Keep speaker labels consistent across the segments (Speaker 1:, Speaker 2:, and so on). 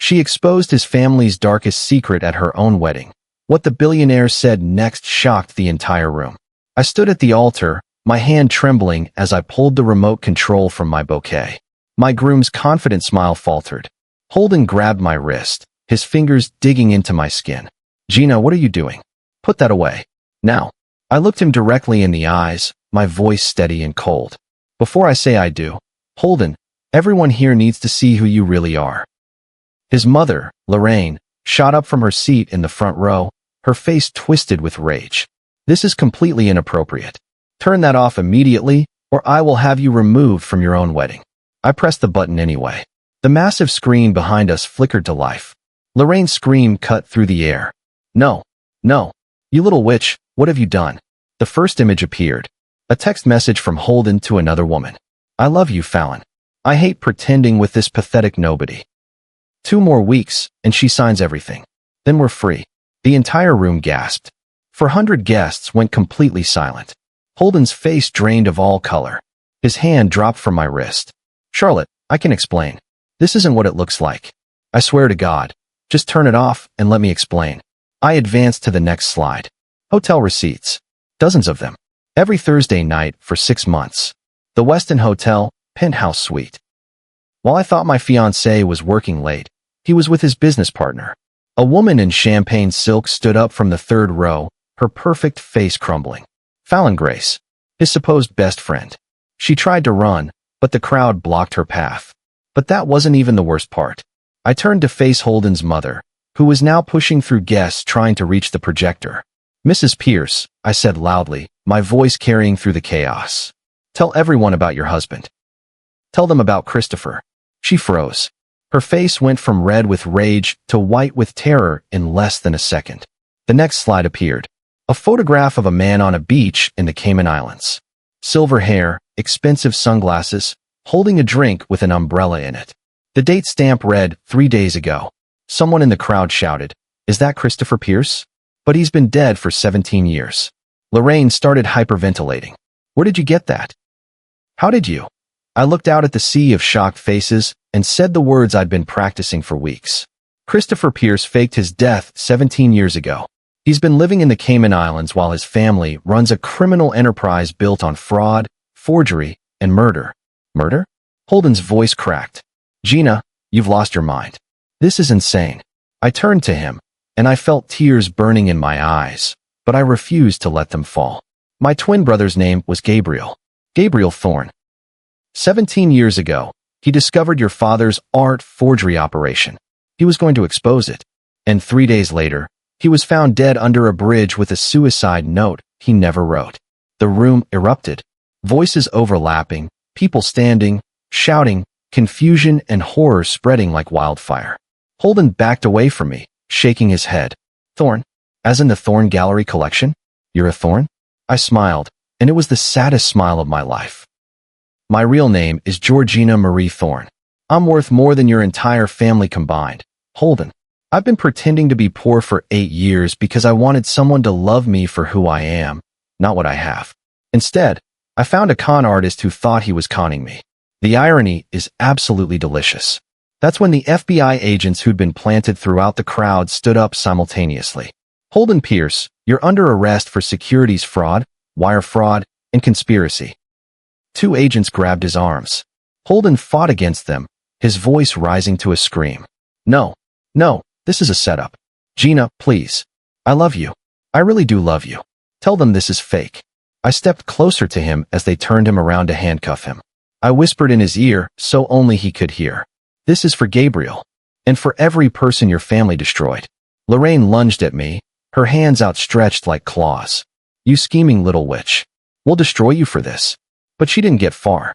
Speaker 1: She exposed his family's darkest secret at her own wedding. What the billionaire said next shocked the entire room. I stood at the altar, my hand trembling as I pulled the remote control from my bouquet. My groom's confident smile faltered. Holden grabbed my wrist, his fingers digging into my skin. "Gina, what are you doing? Put that away. Now." I looked him directly in the eyes, my voice steady and cold. "Before I say I do, Holden, everyone here needs to see who you really are." His mother, Lorraine, shot up from her seat in the front row, her face twisted with rage. "This is completely inappropriate. Turn that off immediately, or I will have you removed from your own wedding." I pressed the button anyway. The massive screen behind us flickered to life. Lorraine's scream cut through the air. "No, no, you little witch, what have you done?" The first image appeared. A text message from Holden to another woman. "I love you, Fallon. I hate pretending with this pathetic nobody. 2 more weeks, and she signs everything. Then we're free." The entire room gasped. 400 guests went completely silent. Holden's face drained of all color. His hand dropped from my wrist. "Charlotte, I can explain. This isn't what it looks like. I swear to God. Just turn it off and let me explain." I advanced to the next slide. Hotel receipts. Dozens of them. Every Thursday night for 6 months. The Westin Hotel, penthouse suite. While I thought my fiancé was working late, he was with his business partner. A woman in champagne silk stood up from the 3rd row, her perfect face crumbling. Fallon Grace, his supposed best friend. She tried to run, but the crowd blocked her path. But that wasn't even the worst part. I turned to face Holden's mother, who was now pushing through guests trying to reach the projector. "Mrs. Pierce," I said loudly, my voice carrying through the chaos. "Tell everyone about your husband. Tell them about Christopher." She froze. Her face went from red with rage to white with terror in less than a second. The next slide appeared. A photograph of a man on a beach in the Cayman Islands. Silver hair, expensive sunglasses, holding a drink with an umbrella in it. The date stamp read, 3 days ago. Someone in the crowd shouted, "Is that Christopher Pierce? But he's been dead for 17 years. Lorraine started hyperventilating. "Where did you get that? How did you?" I looked out at the sea of shocked faces and said the words I'd been practicing for weeks. "Christopher Pierce faked his death 17 years ago. He's been living in the Cayman Islands while his family runs a criminal enterprise built on fraud, forgery, and murder." "Murder?" Holden's voice cracked. "Gina, you've lost your mind. This is insane." I turned to him, and I felt tears burning in my eyes, but I refused to let them fall. "My twin brother's name was Gabriel. Gabriel Thorne. 17 years ago, he discovered your father's art forgery operation. He was going to expose it. And 3 days later, he was found dead under a bridge with a suicide note he never wrote." The room erupted. Voices overlapping, people standing, shouting, confusion and horror spreading like wildfire. Holden backed away from me, shaking his head. "Thorne? As in the Thorne Gallery collection? You're a Thorne?" I smiled, and it was the saddest smile of my life. "My real name is Georgina Marie Thorne. I'm worth more than your entire family combined, Holden. I've been pretending to be poor for 8 years because I wanted someone to love me for who I am, not what I have. Instead, I found a con artist who thought he was conning me. The irony is absolutely delicious." That's when the FBI agents who'd been planted throughout the crowd stood up simultaneously. "Holden Pierce, you're under arrest for securities fraud, wire fraud, and conspiracy." 2 agents grabbed his arms. Holden fought against them, his voice rising to a scream. No, this is a setup. Gina, please. I love you. I really do love you. Tell them this is fake." I stepped closer to him as they turned him around to handcuff him. I whispered in his ear so only he could hear. "This is for Gabriel, and for every person your family destroyed." Lorraine lunged at me, her hands outstretched like claws. "You scheming little witch. We'll destroy you for this." But she didn't get far.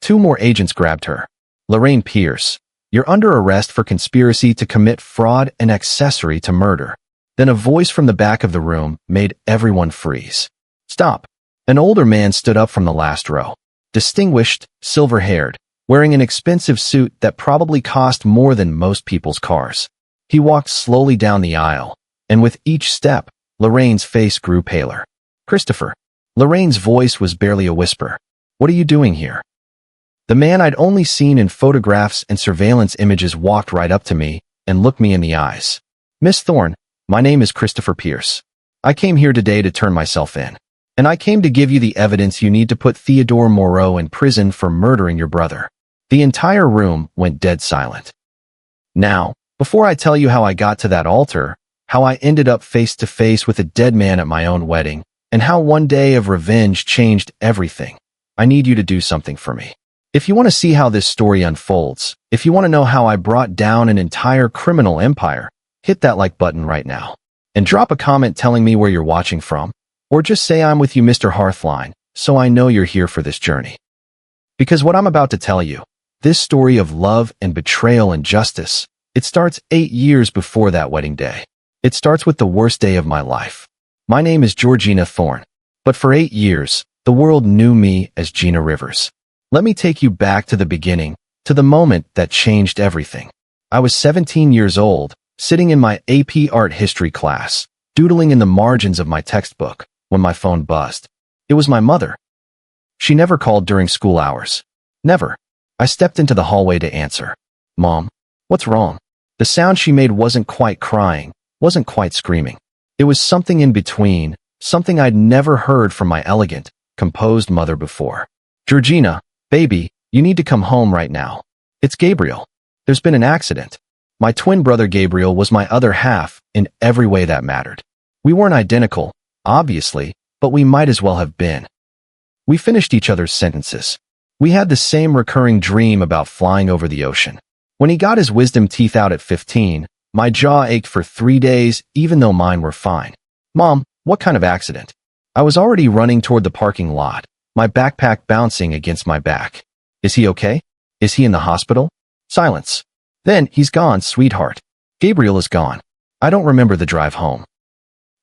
Speaker 1: 2 more agents grabbed her. "Lorraine Pierce, you're under arrest for conspiracy to commit fraud and accessory to murder." Then a voice from the back of the room made everyone freeze. "Stop." An older man stood up from the last row. Distinguished, silver-haired, wearing an expensive suit that probably cost more than most people's cars. He walked slowly down the aisle, and with each step, Lorraine's face grew paler. "Christopher." Lorraine's voice was barely a whisper. "What are you doing here?" The man I'd only seen in photographs and surveillance images walked right up to me and looked me in the eyes. "Miss Thorne, my name is Christopher Pierce. I came here today to turn myself in. And I came to give you the evidence you need to put Theodore Moreau in prison for murdering your brother." The entire room went dead silent. Now, before I tell you how I got to that altar, how I ended up face to face with a dead man at my own wedding, and how one day of revenge changed everything, I need you to do something for me. If you want to see how this story unfolds, if you want to know how I brought down an entire criminal empire, hit that like button right now. And drop a comment telling me where you're watching from, or just say I'm with you, Mr. Hearthline, so I know you're here for this journey. Because what I'm about to tell you, this story of love and betrayal and justice, it starts 8 years before that wedding day. It starts with the worst day of my life. My name is Georgina Thorne, but for 8 years, the world knew me as Gina Rivers. Let me take you back to the beginning, to the moment that changed everything. I was 17 years old, sitting in my AP Art History class, doodling in the margins of my textbook, when my phone buzzed. It was my mother. She never called during school hours. Never. I stepped into the hallway to answer. "Mom, what's wrong?" The sound she made wasn't quite crying, wasn't quite screaming. It was something in between, something I'd never heard from my elegant, composed mother before. "Georgina, baby, you need to come home right now. It's Gabriel. There's been an accident." My twin brother Gabriel was my other half in every way that mattered. We weren't identical, obviously, but we might as well have been. We finished each other's sentences. We had the same recurring dream about flying over the ocean. When he got his wisdom teeth out at 15, my jaw ached for 3 days, even though mine were fine. "Mom, what kind of accident?" I was already running toward the parking lot, my backpack bouncing against my back. "Is he okay? Is he in the hospital?" Silence. "Then, he's gone, sweetheart. Gabriel is gone." I don't remember the drive home.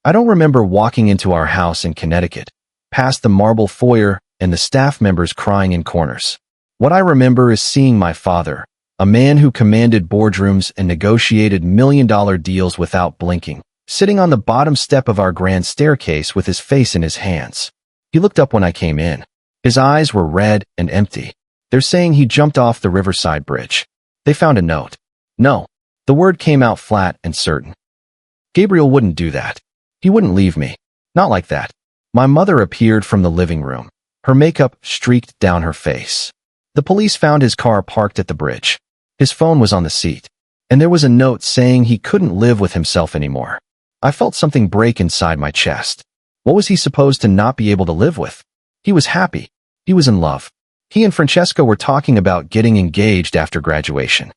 Speaker 1: I don't remember walking into our house in Connecticut, past the marble foyer and the staff members crying in corners. What I remember is seeing my father, a man who commanded boardrooms and negotiated million-dollar deals without blinking, sitting on the bottom step of our grand staircase with his face in his hands. He looked up when I came in. His eyes were red and empty. They're saying he jumped off the Riverside Bridge. They found a note. No, the word came out flat and certain. Gabriel wouldn't do that. He wouldn't leave me. Not like that. My mother appeared from the living room. Her makeup streaked down her face. The police found his car parked at the bridge. His phone was on the seat. And there was a note saying he couldn't live with himself anymore. I felt something break inside my chest. What was he supposed to not be able to live with? He was happy. He was in love. He and Francesca were talking about getting engaged after graduation.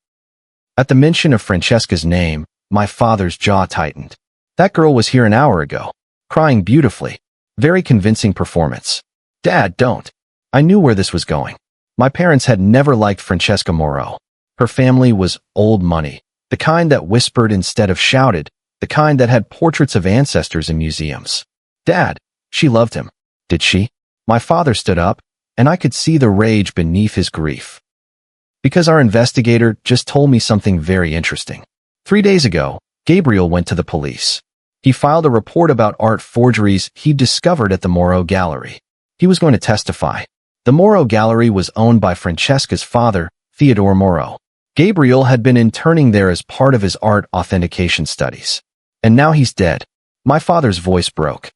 Speaker 1: At the mention of Francesca's name, my father's jaw tightened. That girl was here an hour ago, crying beautifully. Very convincing performance. "Dad, don't." I knew where this was going. My parents had never liked Francesca Moreau. Her family was old money, the kind that whispered instead of shouted, the kind that had portraits of ancestors in museums. "Dad, she loved him." "Did she?" My father stood up, and I could see the rage beneath his grief. "Because our investigator just told me something very interesting. 3 days ago, Gabriel went to the police. He filed a report about art forgeries he'd discovered at the Moreau Gallery. He was going to testify. The Moreau Gallery was owned by Francesca's father, Theodore Moreau. Gabriel had been interning there as part of his art authentication studies. And now he's dead." My father's voice broke.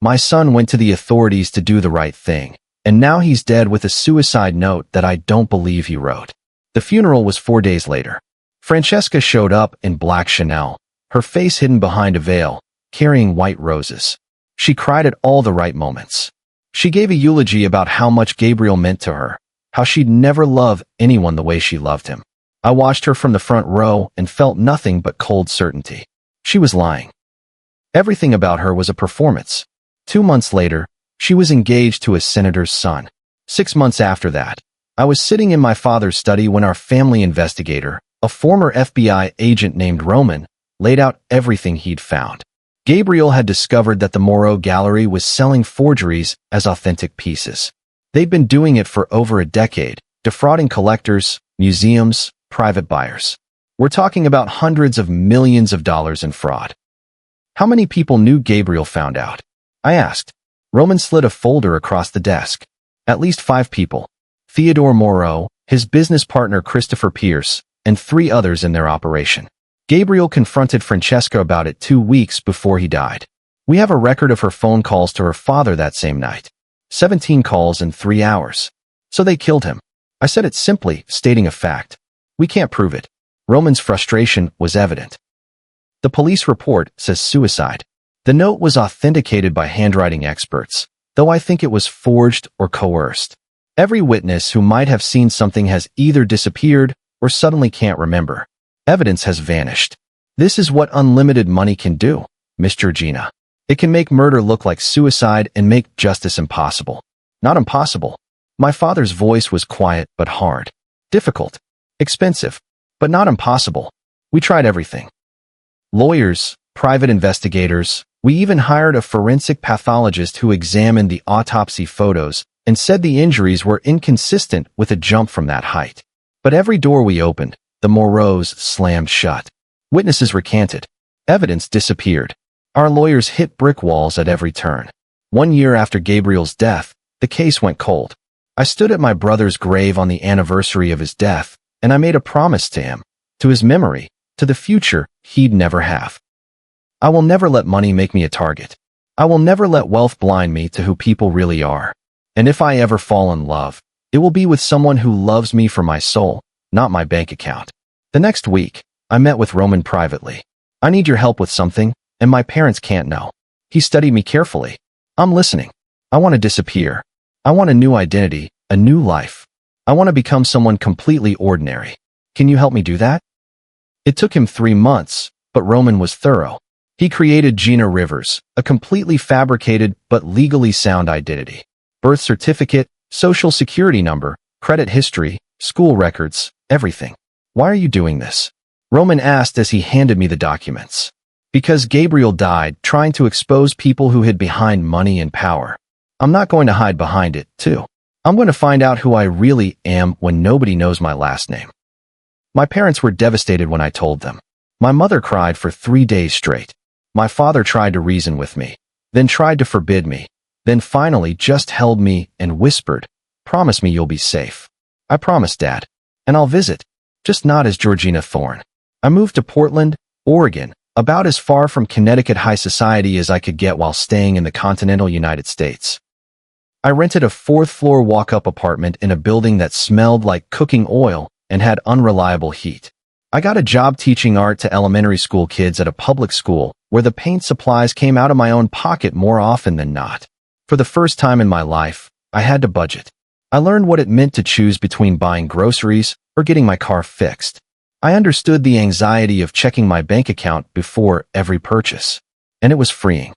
Speaker 1: "My son went to the authorities to do the right thing, and now he's dead with a suicide note that I don't believe he wrote." The funeral was 4 days later. Francesca showed up in black Chanel, her face hidden behind a veil, carrying white roses. She cried at all the right moments. She gave a eulogy about how much Gabriel meant to her, how she'd never love anyone the way she loved him. I watched her from the front row and felt nothing but cold certainty. She was lying. Everything about her was a performance. 2 months later, she was engaged to a senator's son. 6 months after that, I was sitting in my father's study when our family investigator, a former FBI agent named Roman, laid out everything he'd found. Gabriel had discovered that the Moreau Gallery was selling forgeries as authentic pieces. They'd been doing it for over a decade, defrauding collectors, museums, private buyers. We're talking about hundreds of millions of dollars in fraud. How many people knew Gabriel found out? I asked. Roman slid a folder across the desk. At least 5 people. Theodore Moreau, his business partner Christopher Pierce, and 3 others in their operation. Gabriel confronted Francesca about it 2 weeks before he died. We have a record of her phone calls to her father that same night. 17 calls in 3 hours. So they killed him. I said it simply, stating a fact. We can't prove it. Roman's frustration was evident. The police report says suicide. The note was authenticated by handwriting experts, though I think it was forged or coerced. Every witness who might have seen something has either disappeared or suddenly can't remember. Evidence has vanished. This is what unlimited money can do, Miss Georgina. It can make murder look like suicide and make justice impossible. Not impossible. My father's voice was quiet but hard. Difficult. Expensive. But not impossible. We tried everything. Lawyers, private investigators, we even hired a forensic pathologist who examined the autopsy photos and said the injuries were inconsistent with a jump from that height. But every door we opened, the Moreaus slammed shut. Witnesses recanted. Evidence disappeared. Our lawyers hit brick walls at every turn. 1 year after Gabriel's death, the case went cold. I stood at my brother's grave on the anniversary of his death, and I made a promise to him, to his memory, to the future he'd never have. I will never let money make me a target. I will never let wealth blind me to who people really are. And if I ever fall in love, it will be with someone who loves me for my soul, not my bank account. The next week, I met with Roman privately. I need your help with something, and my parents can't know. He studied me carefully. I'm listening. I want to disappear. I want a new identity, a new life. I want to become someone completely ordinary. Can you help me do that? It took him 3 months, but Roman was thorough. He created Gina Rivers, a completely fabricated but legally sound identity. Birth certificate, social security number, credit history, school records, everything. Why are you doing this? Roman asked as he handed me the documents. Because Gabriel died trying to expose people who hid behind money and power. I'm not going to hide behind it, too. I'm going to find out who I really am when nobody knows my last name. My parents were devastated when I told them. My mother cried for 3 days straight. My father tried to reason with me, then tried to forbid me, then finally just held me and whispered, "Promise me you'll be safe." I promised, Dad. And I'll visit. Just not as Georgina Thorne. I moved to Portland, Oregon, about as far from Connecticut high society as I could get while staying in the continental United States. I rented a 4th-floor walk-up apartment in a building that smelled like cooking oil and had unreliable heat. I got a job teaching art to elementary school kids at a public school where the paint supplies came out of my own pocket more often than not. For the first time in my life, I had to budget. I learned what it meant to choose between buying groceries or getting my car fixed. I understood the anxiety of checking my bank account before every purchase, and it was freeing.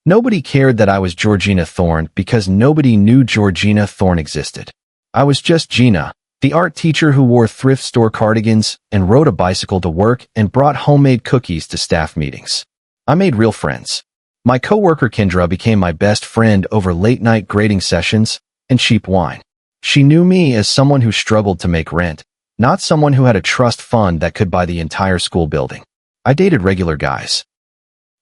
Speaker 1: Nobody cared that I was Georgina Thorne because nobody knew Georgina Thorne existed. I was just Gina, the art teacher who wore thrift store cardigans and rode a bicycle to work and brought homemade cookies to staff meetings. I made real friends. My coworker Kendra became my best friend over late-night grading sessions and cheap wine. She knew me as someone who struggled to make rent, not someone who had a trust fund that could buy the entire school building. I dated regular guys.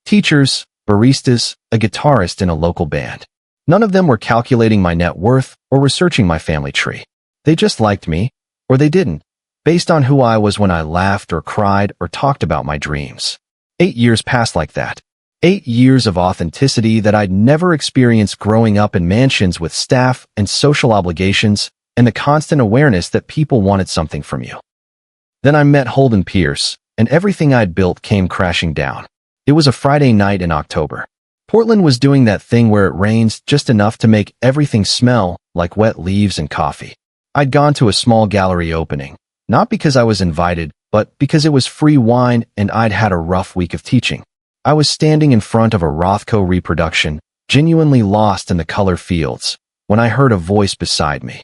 Speaker 1: Teachers, baristas, a guitarist in a local band. None of them were calculating my net worth or researching my family tree. They just liked me, or they didn't, based on who I was when I laughed or cried or talked about my dreams. 8 years passed like that. 8 years of authenticity that I'd never experienced growing up in mansions with staff and social obligations and the constant awareness that people wanted something from you. Then I met Holden Pierce, and everything I'd built came crashing down. It was a Friday night in October. Portland was doing that thing where it rains just enough to make everything smell like wet leaves and coffee. I'd gone to a small gallery opening, not because I was invited, but because it was free wine and I'd had a rough week of teaching. I was standing in front of a Rothko reproduction, genuinely lost in the color fields, when I heard a voice beside me.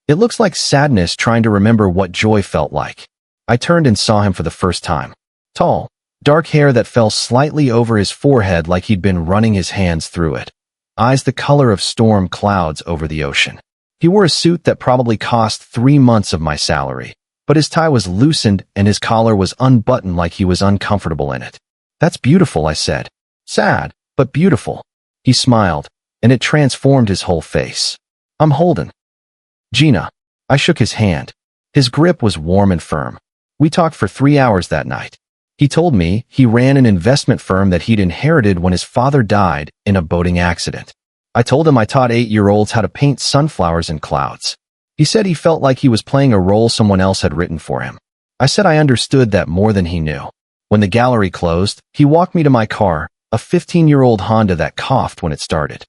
Speaker 1: It looks like sadness trying to remember what joy felt like. I turned and saw him for the first time. Tall, dark hair that fell slightly over his forehead like he'd been running his hands through it. Eyes the color of storm clouds over the ocean. He wore a suit that probably cost 3 months of my salary, but his tie was loosened and his collar was unbuttoned like he was uncomfortable in it. "That's beautiful," I said. "Sad, but beautiful." He smiled, and it transformed his whole face. "I'm Holden." Gina. I shook his hand. His grip was warm and firm. We talked for 3 hours that night. He told me he ran an investment firm that he'd inherited when his father died in a boating accident. I told him I taught 8-year-olds how to paint sunflowers and clouds. He said he felt like he was playing a role someone else had written for him. I said I understood that more than he knew. When the gallery closed, he walked me to my car, a 15-year-old Honda that coughed when it started.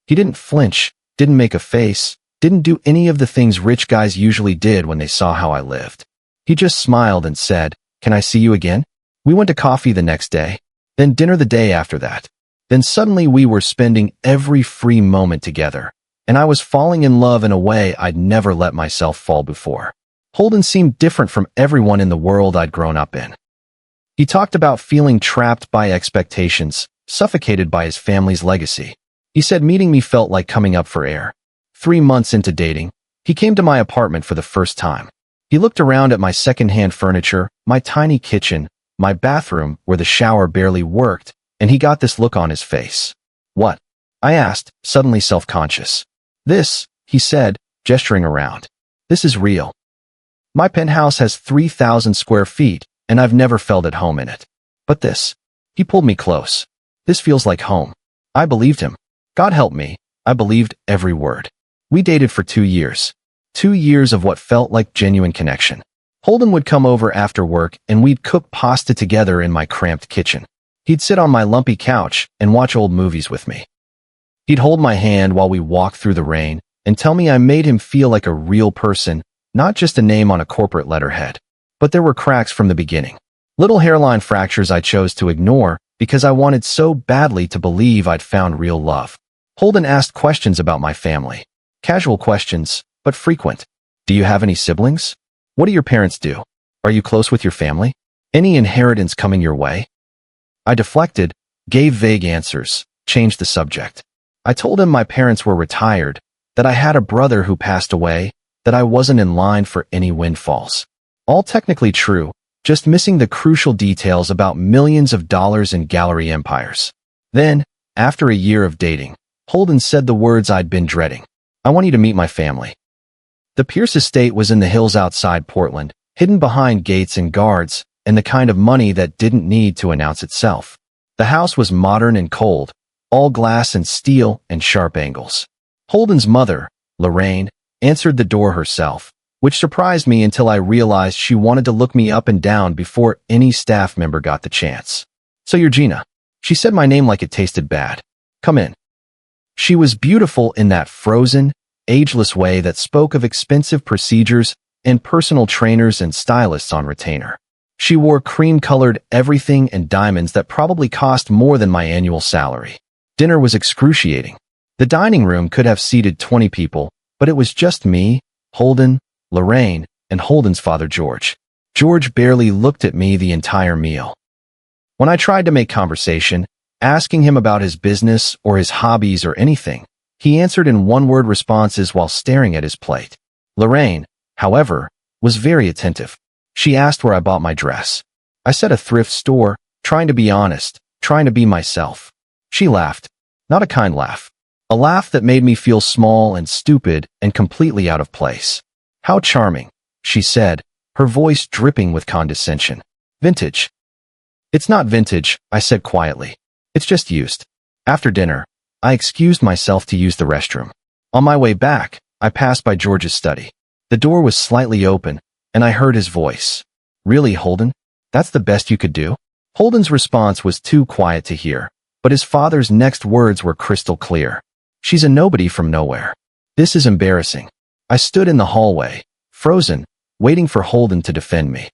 Speaker 1: He didn't flinch, didn't make a face, didn't do any of the things rich guys usually did when they saw how I lived. He just smiled and said, "Can I see you again?" We went to coffee the next day, then dinner the day after that. Then suddenly we were spending every free moment together, and I was falling in love in a way I'd never let myself fall before. Holden seemed different from everyone in the world I'd grown up in. He talked about feeling trapped by expectations, suffocated by his family's legacy. He said meeting me felt like coming up for air. 3 months into dating, he came to my apartment for the first time. He looked around at my secondhand furniture, my tiny kitchen, my bathroom where the shower barely worked, and he got this look on his face. "What?" I asked, suddenly self-conscious. "This," he said, gesturing around. "This is real. My penthouse has 3,000 square feet, and I've never felt at home in it. But this," he pulled me close, "this feels like home." I believed him. God help me, I believed every word. We dated for 2 years. 2 years of what felt like genuine connection. Holden would come over after work and we'd cook pasta together in my cramped kitchen. He'd sit on my lumpy couch and watch old movies with me. He'd hold my hand while we walked through the rain and tell me I made him feel like a real person, not just a name on a corporate letterhead. But there were cracks from the beginning. Little hairline fractures I chose to ignore because I wanted so badly to believe I'd found real love. Holden asked questions about my family. Casual questions, but frequent. "Do you have any siblings? What do your parents do? Are you close with your family? Any inheritance coming your way?" I deflected, gave vague answers, changed the subject. I told him my parents were retired, that I had a brother who passed away, that I wasn't in line for any windfalls. All technically true, just missing the crucial details about millions of dollars in gallery empires. Then, after a year of dating, Holden said the words I'd been dreading. "I want you to meet my family." The Pierce estate was in the hills outside Portland, hidden behind gates and guards, and the kind of money that didn't need to announce itself. The house was modern and cold, all glass and steel and sharp angles. Holden's mother, Lorraine, answered the door herself, which surprised me until I realized she wanted to look me up and down before any staff member got the chance. "So you're Gina." She said my name like it tasted bad. "Come in." She was beautiful in that frozen, ageless way that spoke of expensive procedures and personal trainers and stylists on retainer. She wore cream-colored everything and diamonds that probably cost more than my annual salary. Dinner was excruciating. The dining room could have seated 20 people, but it was just me, Holden, Lorraine, and Holden's father George. George barely looked at me the entire meal. When I tried to make conversation, asking him about his business or his hobbies or anything, he answered in one-word responses while staring at his plate. Lorraine, however, was very attentive. She asked where I bought my dress. I said a thrift store, trying to be honest, trying to be myself. She laughed. Not a kind laugh. A laugh that made me feel small and stupid and completely out of place. "How charming," she said, her voice dripping with condescension. "Vintage." "It's not vintage," I said quietly. "It's just used." After dinner, I excused myself to use the restroom. On my way back, I passed by George's study. The door was slightly open, and I heard his voice. "Really, Holden? That's the best you could do?" Holden's response was too quiet to hear, but his father's next words were crystal clear. "She's a nobody from nowhere. This is embarrassing." I stood in the hallway, frozen, waiting for Holden to defend me.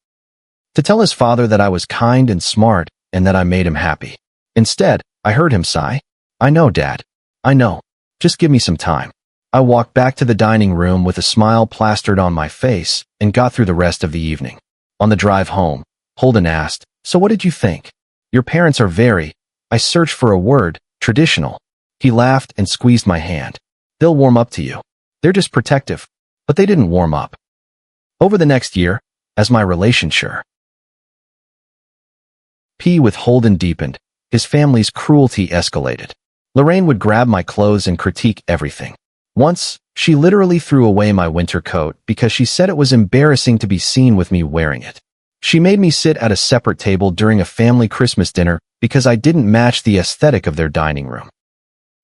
Speaker 1: To tell his father that I was kind and smart and that I made him happy. Instead, I heard him sigh. "I know, Dad. I know. Just give me some time." I walked back to the dining room with a smile plastered on my face and got through the rest of the evening. On the drive home, Holden asked, "So what did you think? Your parents are very," I searched for a word, "traditional." He laughed and squeezed my hand. "They'll warm up to you. They're just protective." But they didn't warm up. Over the next year, as my relationship with Holden deepened, his family's cruelty escalated. Lorraine would grab my clothes and critique everything. Once, she literally threw away my winter coat because she said it was embarrassing to be seen with me wearing it. She made me sit at a separate table during a family Christmas dinner because I didn't match the aesthetic of their dining room.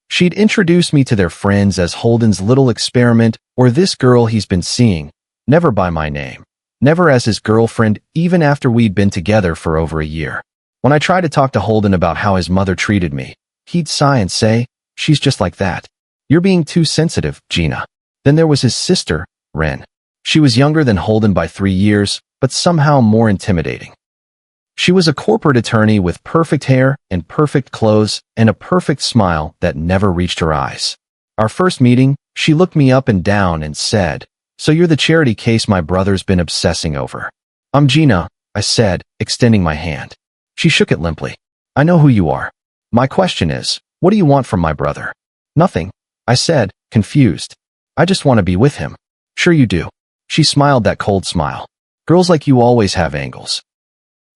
Speaker 1: She'd introduced me to their friends as Holden's little experiment or this girl he's been seeing, never by my name, never as his girlfriend even after we'd been together for over a year. When I tried to talk to Holden about how his mother treated me, he'd sigh and say, "She's just like that. You're being too sensitive, Gina." Then there was his sister, Ren. She was younger than Holden by 3 years, but somehow more intimidating. She was a corporate attorney with perfect hair and perfect clothes and a perfect smile that never reached her eyes. Our first meeting, she looked me up and down and said, "So you're the charity case my brother's been obsessing over." "I'm Gina," I said, extending my hand. She shook it limply. "I know who you are. My question is, what do you want from my brother?" "Nothing," I said, confused. "I just want to be with him." "Sure you do." She smiled that cold smile. "Girls like you always have angles."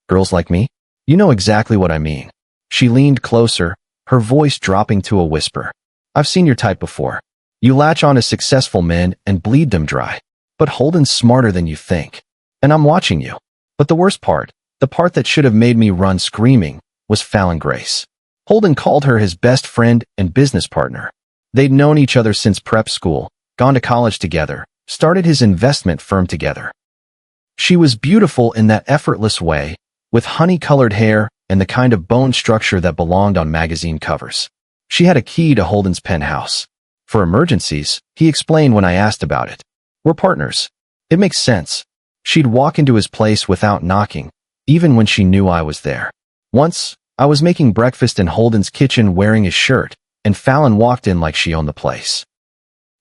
Speaker 1: "Girls like me? You know exactly what I mean." She leaned closer, her voice dropping to a whisper. "I've seen your type before. You latch on to successful men and bleed them dry. But Holden's smarter than you think. And I'm watching you." But the worst part, the part that should have made me run screaming, was Fallon Grace. Holden called her his best friend and business partner. They'd known each other since prep school, gone to college together, started his investment firm together. She was beautiful in that effortless way, with honey-colored hair and the kind of bone structure that belonged on magazine covers. She had a key to Holden's penthouse. For emergencies, he explained when I asked about it. "We're partners. It makes sense." She'd walk into his place without knocking, even when she knew I was there. Once, I was making breakfast in Holden's kitchen wearing his shirt, and Fallon walked in like she owned the place.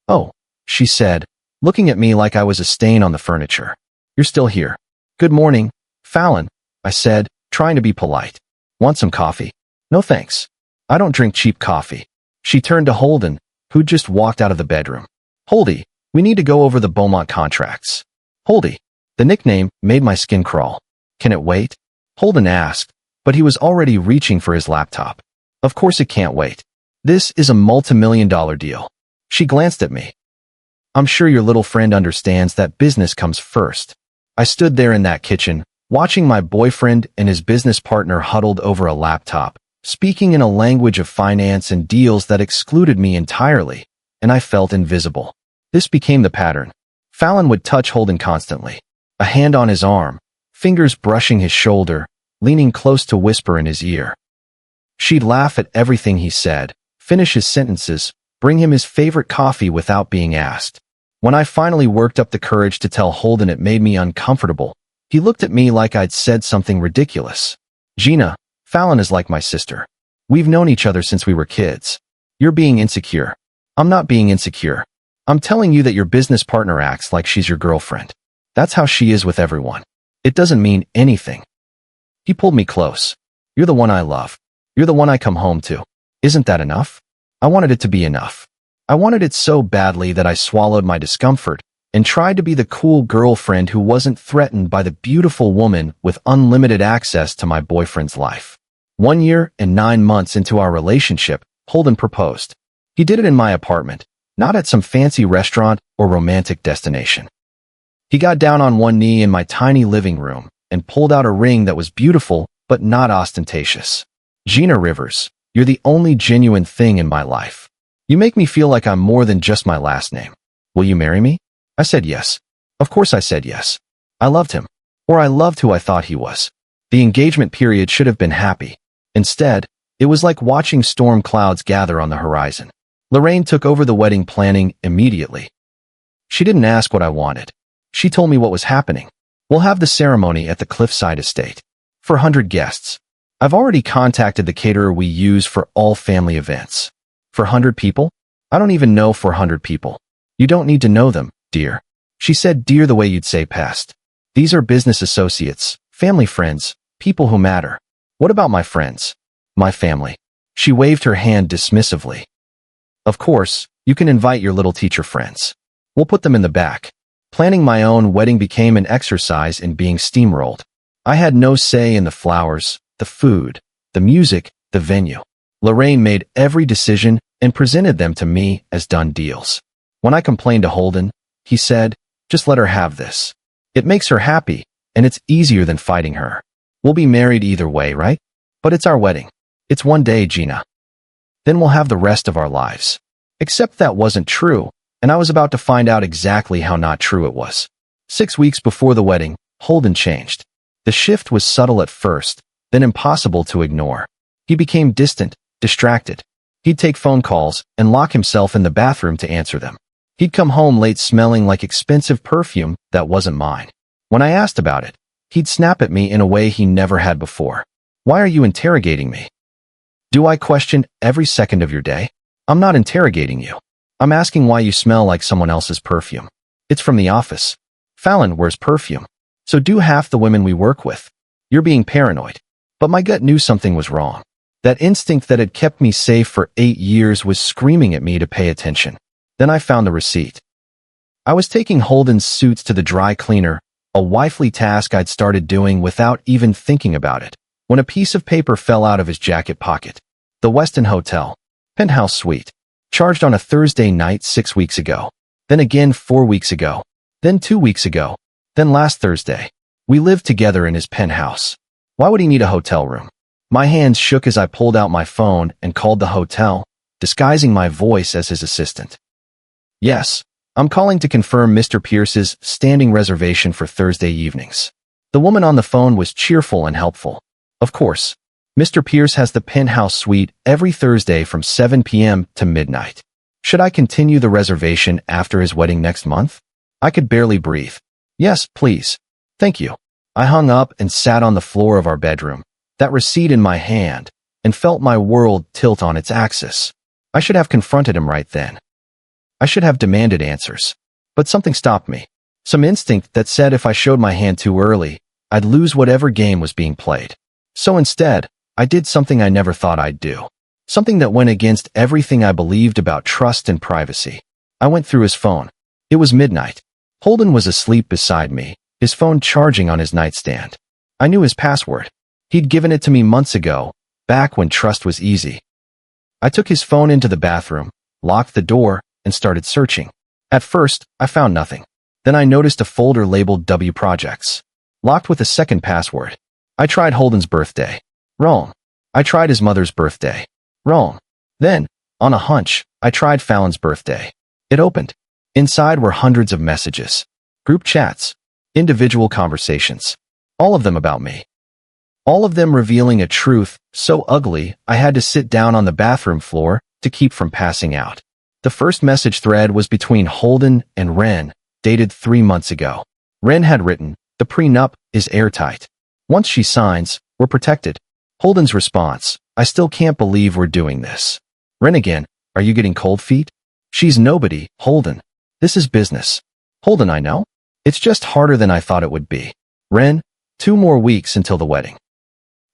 Speaker 1: "Oh," she said, looking at me like I was a stain on the furniture. "You're still here." "Good morning, Fallon," I said, trying to be polite. "Want some coffee?" "No thanks. I don't drink cheap coffee." She turned to Holden, who'd just walked out of the bedroom. "Holdy, we need to go over the Beaumont contracts." "Holdy." The nickname made my skin crawl. "Can it wait?" Holden asked, but he was already reaching for his laptop. "Of course it can't wait. This is a multi-million-dollar deal." She glanced at me. "I'm sure your little friend understands that business comes first." I stood there in that kitchen, watching my boyfriend and his business partner huddled over a laptop, speaking in a language of finance and deals that excluded me entirely, and I felt invisible. This became the pattern. Fallon would touch Holden constantly, a hand on his arm, fingers brushing his shoulder, leaning close to whisper in his ear. She'd laugh at everything he said, finish his sentences, bring him his favorite coffee without being asked. When I finally worked up the courage to tell Holden it made me uncomfortable, he looked at me like I'd said something ridiculous. "Gina, Fallon is like my sister. We've known each other since we were kids. You're being insecure." "I'm not being insecure. I'm telling you that your business partner acts like she's your girlfriend. That's how she is with everyone. It doesn't mean anything." He pulled me close. "You're the one I love. You're the one I come home to. Isn't that enough?" I wanted it to be enough. I wanted it so badly that I swallowed my discomfort and tried to be the cool girlfriend who wasn't threatened by the beautiful woman with unlimited access to my boyfriend's life. 1 year and 9 months into our relationship, Holden proposed. He did it in my apartment, not at some fancy restaurant or romantic destination. He got down on one knee in my tiny living room and pulled out a ring that was beautiful but not ostentatious. "Gina Rivers, you're the only genuine thing in my life. You make me feel like I'm more than just my last name. Will you marry me?" I said yes. Of course I said yes. I loved him. Or I loved who I thought he was. The engagement period should have been happy. Instead, it was like watching storm clouds gather on the horizon. Lorraine took over the wedding planning immediately. She didn't ask what I wanted. She told me what was happening. "We'll have the ceremony at the Cliffside Estate. For 100 guests. I've already contacted the caterer we use for all family events." "For 100 people? I don't even know 400 people." "You don't need to know them, dear." She said dear the way you'd say pest. "These are business associates, family friends, people who matter." "What about my friends?" "My family." She waved her hand dismissively. "Of course, you can invite your little teacher friends. We'll put them in the back." Planning my own wedding became an exercise in being steamrolled. I had no say in the flowers, the food, the music, the venue. Lorraine made every decision and presented them to me as done deals. When I complained to Holden, he said, "Just let her have this. It makes her happy, and it's easier than fighting her. We'll be married either way, right? But it's our wedding. It's one day, Gina. Then we'll have the rest of our lives." Except that wasn't true, and I was about to find out exactly how not true it was. 6 weeks before the wedding, Holden changed. The shift was subtle at first, then impossible to ignore. He became distant, distracted. He'd take phone calls and lock himself in the bathroom to answer them. He'd come home late smelling like expensive perfume that wasn't mine. When I asked about it, he'd snap at me in a way he never had before. "Why are you interrogating me? Do I question every second of your day?" "I'm not interrogating you. I'm asking why you smell like someone else's perfume. It's from the office. Fallon wears perfume. So do half the women we work with. You're being paranoid." But my gut knew something was wrong. That instinct that had kept me safe for 8 years was screaming at me to pay attention. Then I found the receipt. I was taking Holden's suits to the dry cleaner, a wifely task I'd started doing without even thinking about it, when a piece of paper fell out of his jacket pocket. The Westin Hotel. Penthouse suite. Charged on a Thursday night 6 weeks ago. Then again 4 weeks ago. Then 2 weeks ago. Then last Thursday. We lived together in his penthouse. Why would he need a hotel room? My hands shook as I pulled out my phone and called the hotel, disguising my voice as his assistant. "Yes, I'm calling to confirm Mr. Pierce's standing reservation for Thursday evenings." The woman on the phone was cheerful and helpful. "Of course. Mr. Pierce has the penthouse suite every Thursday from 7 p.m. to midnight. Should I continue the reservation after his wedding next month?" I could barely breathe. "Yes, please. Thank you." I hung up and sat on the floor of our bedroom, that receipt in my hand, and felt my world tilt on its axis. I should have confronted him right then. I should have demanded answers. But something stopped me. Some instinct that said if I showed my hand too early, I'd lose whatever game was being played. So instead, I did something I never thought I'd do. Something that went against everything I believed about trust and privacy. I went through his phone. It was midnight. Holden was asleep beside me, his phone charging on his nightstand. I knew his password. He'd given it to me months ago, back when trust was easy. I took his phone into the bathroom, locked the door, and started searching. At first, I found nothing. Then I noticed a folder labeled W Projects, locked with a second password. I tried Holden's birthday. Wrong. I tried his mother's birthday. Wrong. Then, on a hunch, I tried Fallon's birthday. It opened. Inside were hundreds of messages. Group chats. Individual conversations. All of them about me. All of them revealing a truth so ugly I had to sit down on the bathroom floor to keep from passing out. The first message thread was between Holden and Ren, dated 3 months ago. Ren had written, "The prenup is airtight. Once she signs, we're protected." Holden's response, "I still can't believe we're doing this." Ren again, "Are you getting cold feet?" "She's nobody, Holden. This is business." Holden, "I know. It's just harder than I thought it would be." Ren, 2 more weeks until the wedding.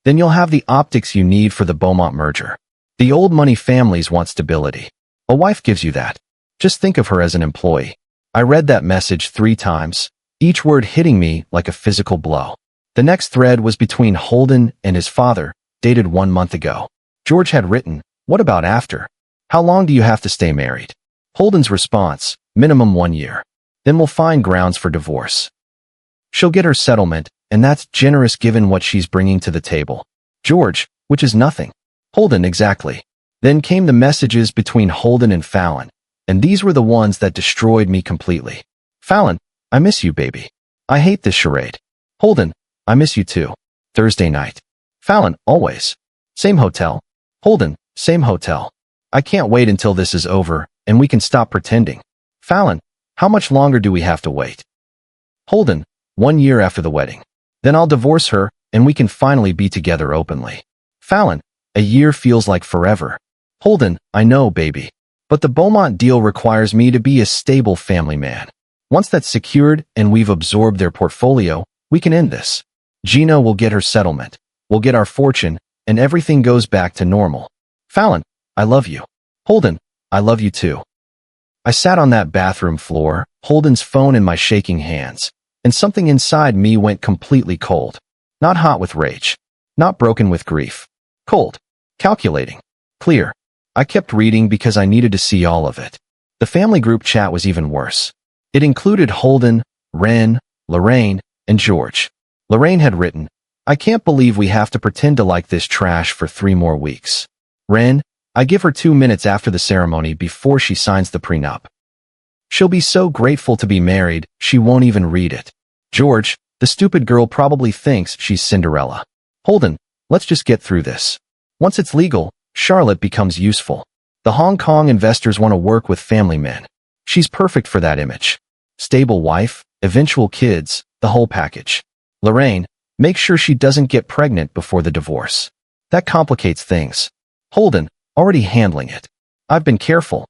Speaker 1: Then you'll have the optics you need for the Beaumont merger. The old money families want stability. A wife gives you that. Just think of her as an employee. I read that message 3 times, each word hitting me like a physical blow. The next thread was between Holden and his father, dated 1 month ago. George had written, "What about after? How long do you have to stay married?" Holden's response, "Minimum 1 year. Then we'll find grounds for divorce. She'll get her settlement, and that's generous given what she's bringing to the table." George, "Which is nothing." Holden, "Exactly." Then came the messages between Holden and Fallon, and these were the ones that destroyed me completely. Fallon, "I miss you, baby. I hate this charade." Holden, "I miss you too. Thursday night." Fallon, "Always. Same hotel." Holden, "Same hotel. I can't wait until this is over, and we can stop pretending." Fallon, "How much longer do we have to wait?" Holden, 1 year after the wedding. Then I'll divorce her, and we can finally be together openly. Fallon, "A year feels like forever." Holden, "I know, baby. But the Beaumont deal requires me to be a stable family man. Once that's secured and we've absorbed their portfolio, we can end this. Gina will get her settlement. We'll get our fortune, and everything goes back to normal." Fallon, "I love you." Holden, "I love you too." I sat on that bathroom floor, Holden's phone in my shaking hands, and something inside me went completely cold. Not hot with rage. Not broken with grief. Cold. Calculating. Clear. I kept reading because I needed to see all of it. The family group chat was even worse. It included Holden, Ren, Lorraine, and George. Lorraine had written, "I can't believe we have to pretend to like this trash for 3 more weeks. Ren, I give her 2 minutes after the ceremony before she signs the prenup. She'll be so grateful to be married, she won't even read it. George, the stupid girl probably thinks she's Cinderella. Holden, let's just get through this. Once it's legal, Charlotte becomes useful. The Hong Kong investors want to work with family men. She's perfect for that image. Stable wife, eventual kids, the whole package. Lorraine, make sure she doesn't get pregnant before the divorce. That complicates things. Holden, already handling it. I've been careful."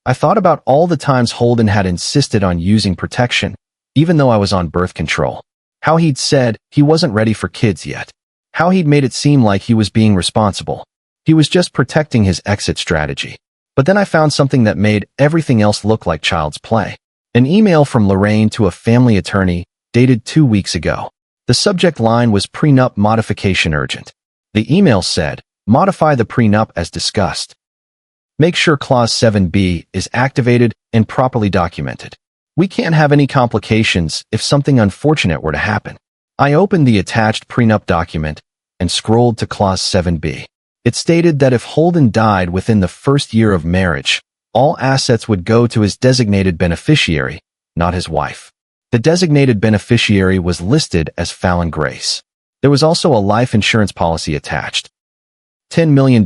Speaker 1: I thought about all the times Holden had insisted on using protection, even though I was on birth control. How he'd said he wasn't ready for kids yet. How he'd made it seem like he was being responsible. He was just protecting his exit strategy. But then I found something that made everything else look like child's play. An email from Lorraine to a family attorney dated 2 weeks ago. The subject line was prenup modification urgent. The email said, "Modify the prenup as discussed. Make sure Clause 7B is activated and properly documented. We can't have any complications if something unfortunate were to happen." I opened the attached prenup document and scrolled to Clause 7B. It stated that if Holden died within the first year of marriage, all assets would go to his designated beneficiary, not his wife. The designated beneficiary was listed as Fallon Grace. There was also a life insurance policy attached. $10 million,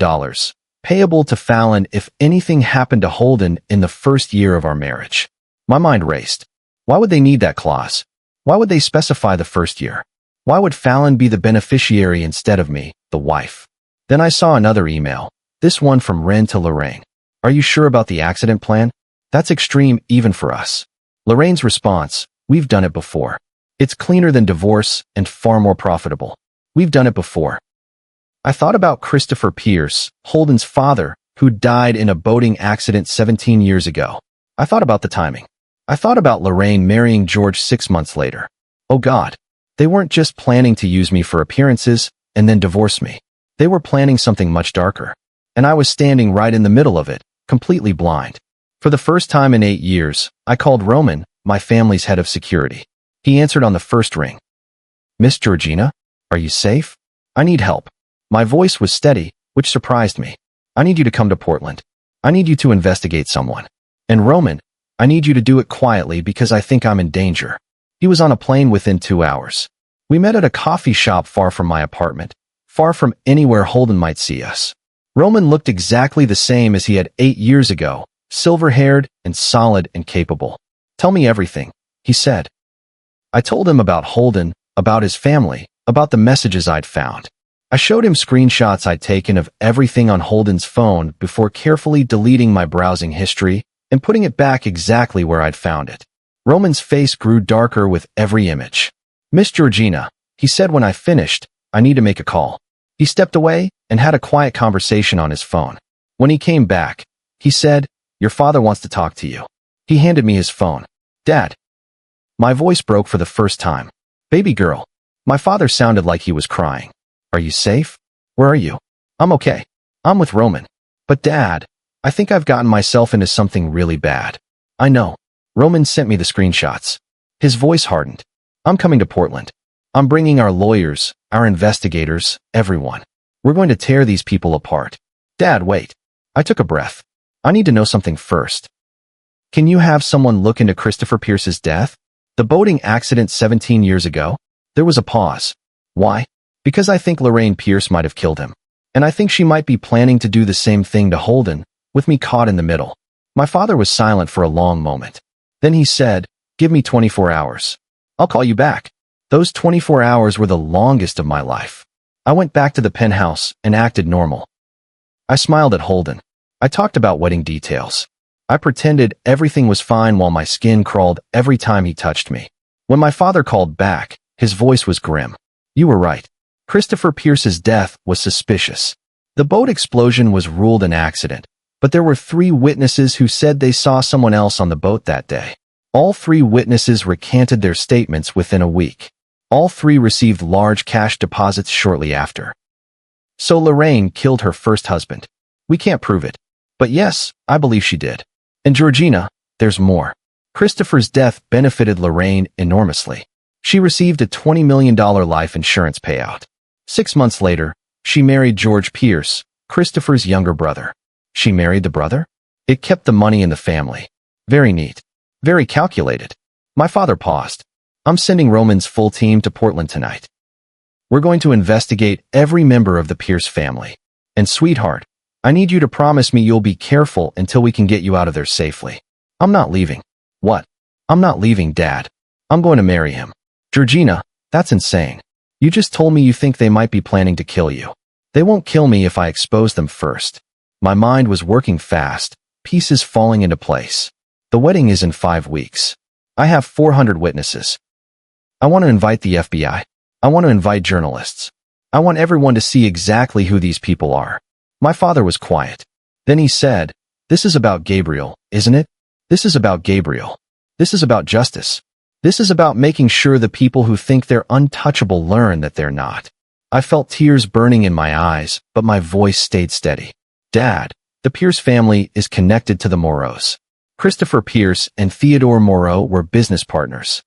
Speaker 1: payable to Fallon if anything happened to Holden in the first year of our marriage. My mind raced. Why would they need that clause? Why would they specify the first year? Why would Fallon be the beneficiary instead of me, the wife? Then I saw another email, this one from Ren to Lorraine. "Are you sure about the accident plan? That's extreme even for us." Lorraine's response, "We've done it before. It's cleaner than divorce and far more profitable. We've done it before." I thought about Christopher Pierce, Holden's father, who died in a boating accident 17 years ago. I thought about the timing. I thought about Lorraine marrying George 6 months later. Oh God, they weren't just planning to use me for appearances and then divorce me. They were planning something much darker. And I was standing right in the middle of it, completely blind. For the first time in 8 years, I called Roman, my family's head of security. He answered on the first ring. "Miss Georgina, are you safe? I need help." My voice was steady, which surprised me. "I need you to come to Portland. I need you to investigate someone. And Roman, I need you to do it quietly because I think I'm in danger." He was on a plane within 2 hours. We met at a coffee shop far from my apartment, far from anywhere Holden might see us. Roman looked exactly the same as he had 8 years ago, silver-haired and solid and capable. "Tell me everything," he said. I told him about Holden, about his family, about the messages I'd found. I showed him screenshots I'd taken of everything on Holden's phone before carefully deleting my browsing history and putting it back exactly where I'd found it. Roman's face grew darker with every image. "Miss Georgina," he said when I finished, "I need to make a call." He stepped away and had a quiet conversation on his phone. When he came back, he said, "Your father wants to talk to you." He handed me his phone. "Dad." My voice broke for the first time. "Baby girl." My father sounded like he was crying. "Are you safe? Where are you?" "I'm okay. I'm with Roman." "But Dad, I think I've gotten myself into something really bad." "I know." Roman sent me the screenshots. His voice hardened. "I'm coming to Portland. I'm bringing our lawyers, our investigators, everyone. We're going to tear these people apart." "Dad, wait." I took a breath. "I need to know something first. Can you have someone look into Christopher Pierce's death? The boating accident 17 years ago?" There was a pause. "Why?" "Because I think Lorraine Pierce might have killed him. And I think she might be planning to do the same thing to Holden, with me caught in the middle." My father was silent for a long moment. Then he said, "Give me 24 hours. I'll call you back." Those 24 hours were the longest of my life. I went back to the penthouse and acted normal. I smiled at Holden. I talked about wedding details. I pretended everything was fine while my skin crawled every time he touched me. When my father called back, his voice was grim. "You were right. Christopher Pierce's death was suspicious. The boat explosion was ruled an accident, but there were 3 witnesses who said they saw someone else on the boat that day. All 3 witnesses recanted their statements within a week. All 3 received large cash deposits shortly after. So Lorraine killed her first husband. We can't prove it. But yes, I believe she did. And Georgina, there's more. Christopher's death benefited Lorraine enormously. She received a $20 million life insurance payout. 6 months later, she married George Pierce, Christopher's younger brother. She married the brother? It kept the money in the family. Very neat. Very calculated. My father paused. I'm sending Roman's full team to Portland tonight. We're going to investigate every member of the Pierce family. And sweetheart, I need you to promise me you'll be careful until we can get you out of there safely. I'm not leaving. What? I'm not leaving, Dad. I'm going to marry him. Georgina, that's insane. You just told me you think they might be planning to kill you. They won't kill me if I expose them first. My mind was working fast, pieces falling into place. The wedding is in 5 weeks. I have 400 witnesses. I want to invite the FBI. I want to invite journalists. I want everyone to see exactly who these people are. My father was quiet. Then he said, "This is about Gabriel, isn't it? This is about Gabriel. This is about justice. This is about making sure the people who think they're untouchable learn that they're not." I felt tears burning in my eyes, but my voice stayed steady. Dad, the Pierce family is connected to the Moreaus. Christopher Pierce and Theodore Moreau were business partners.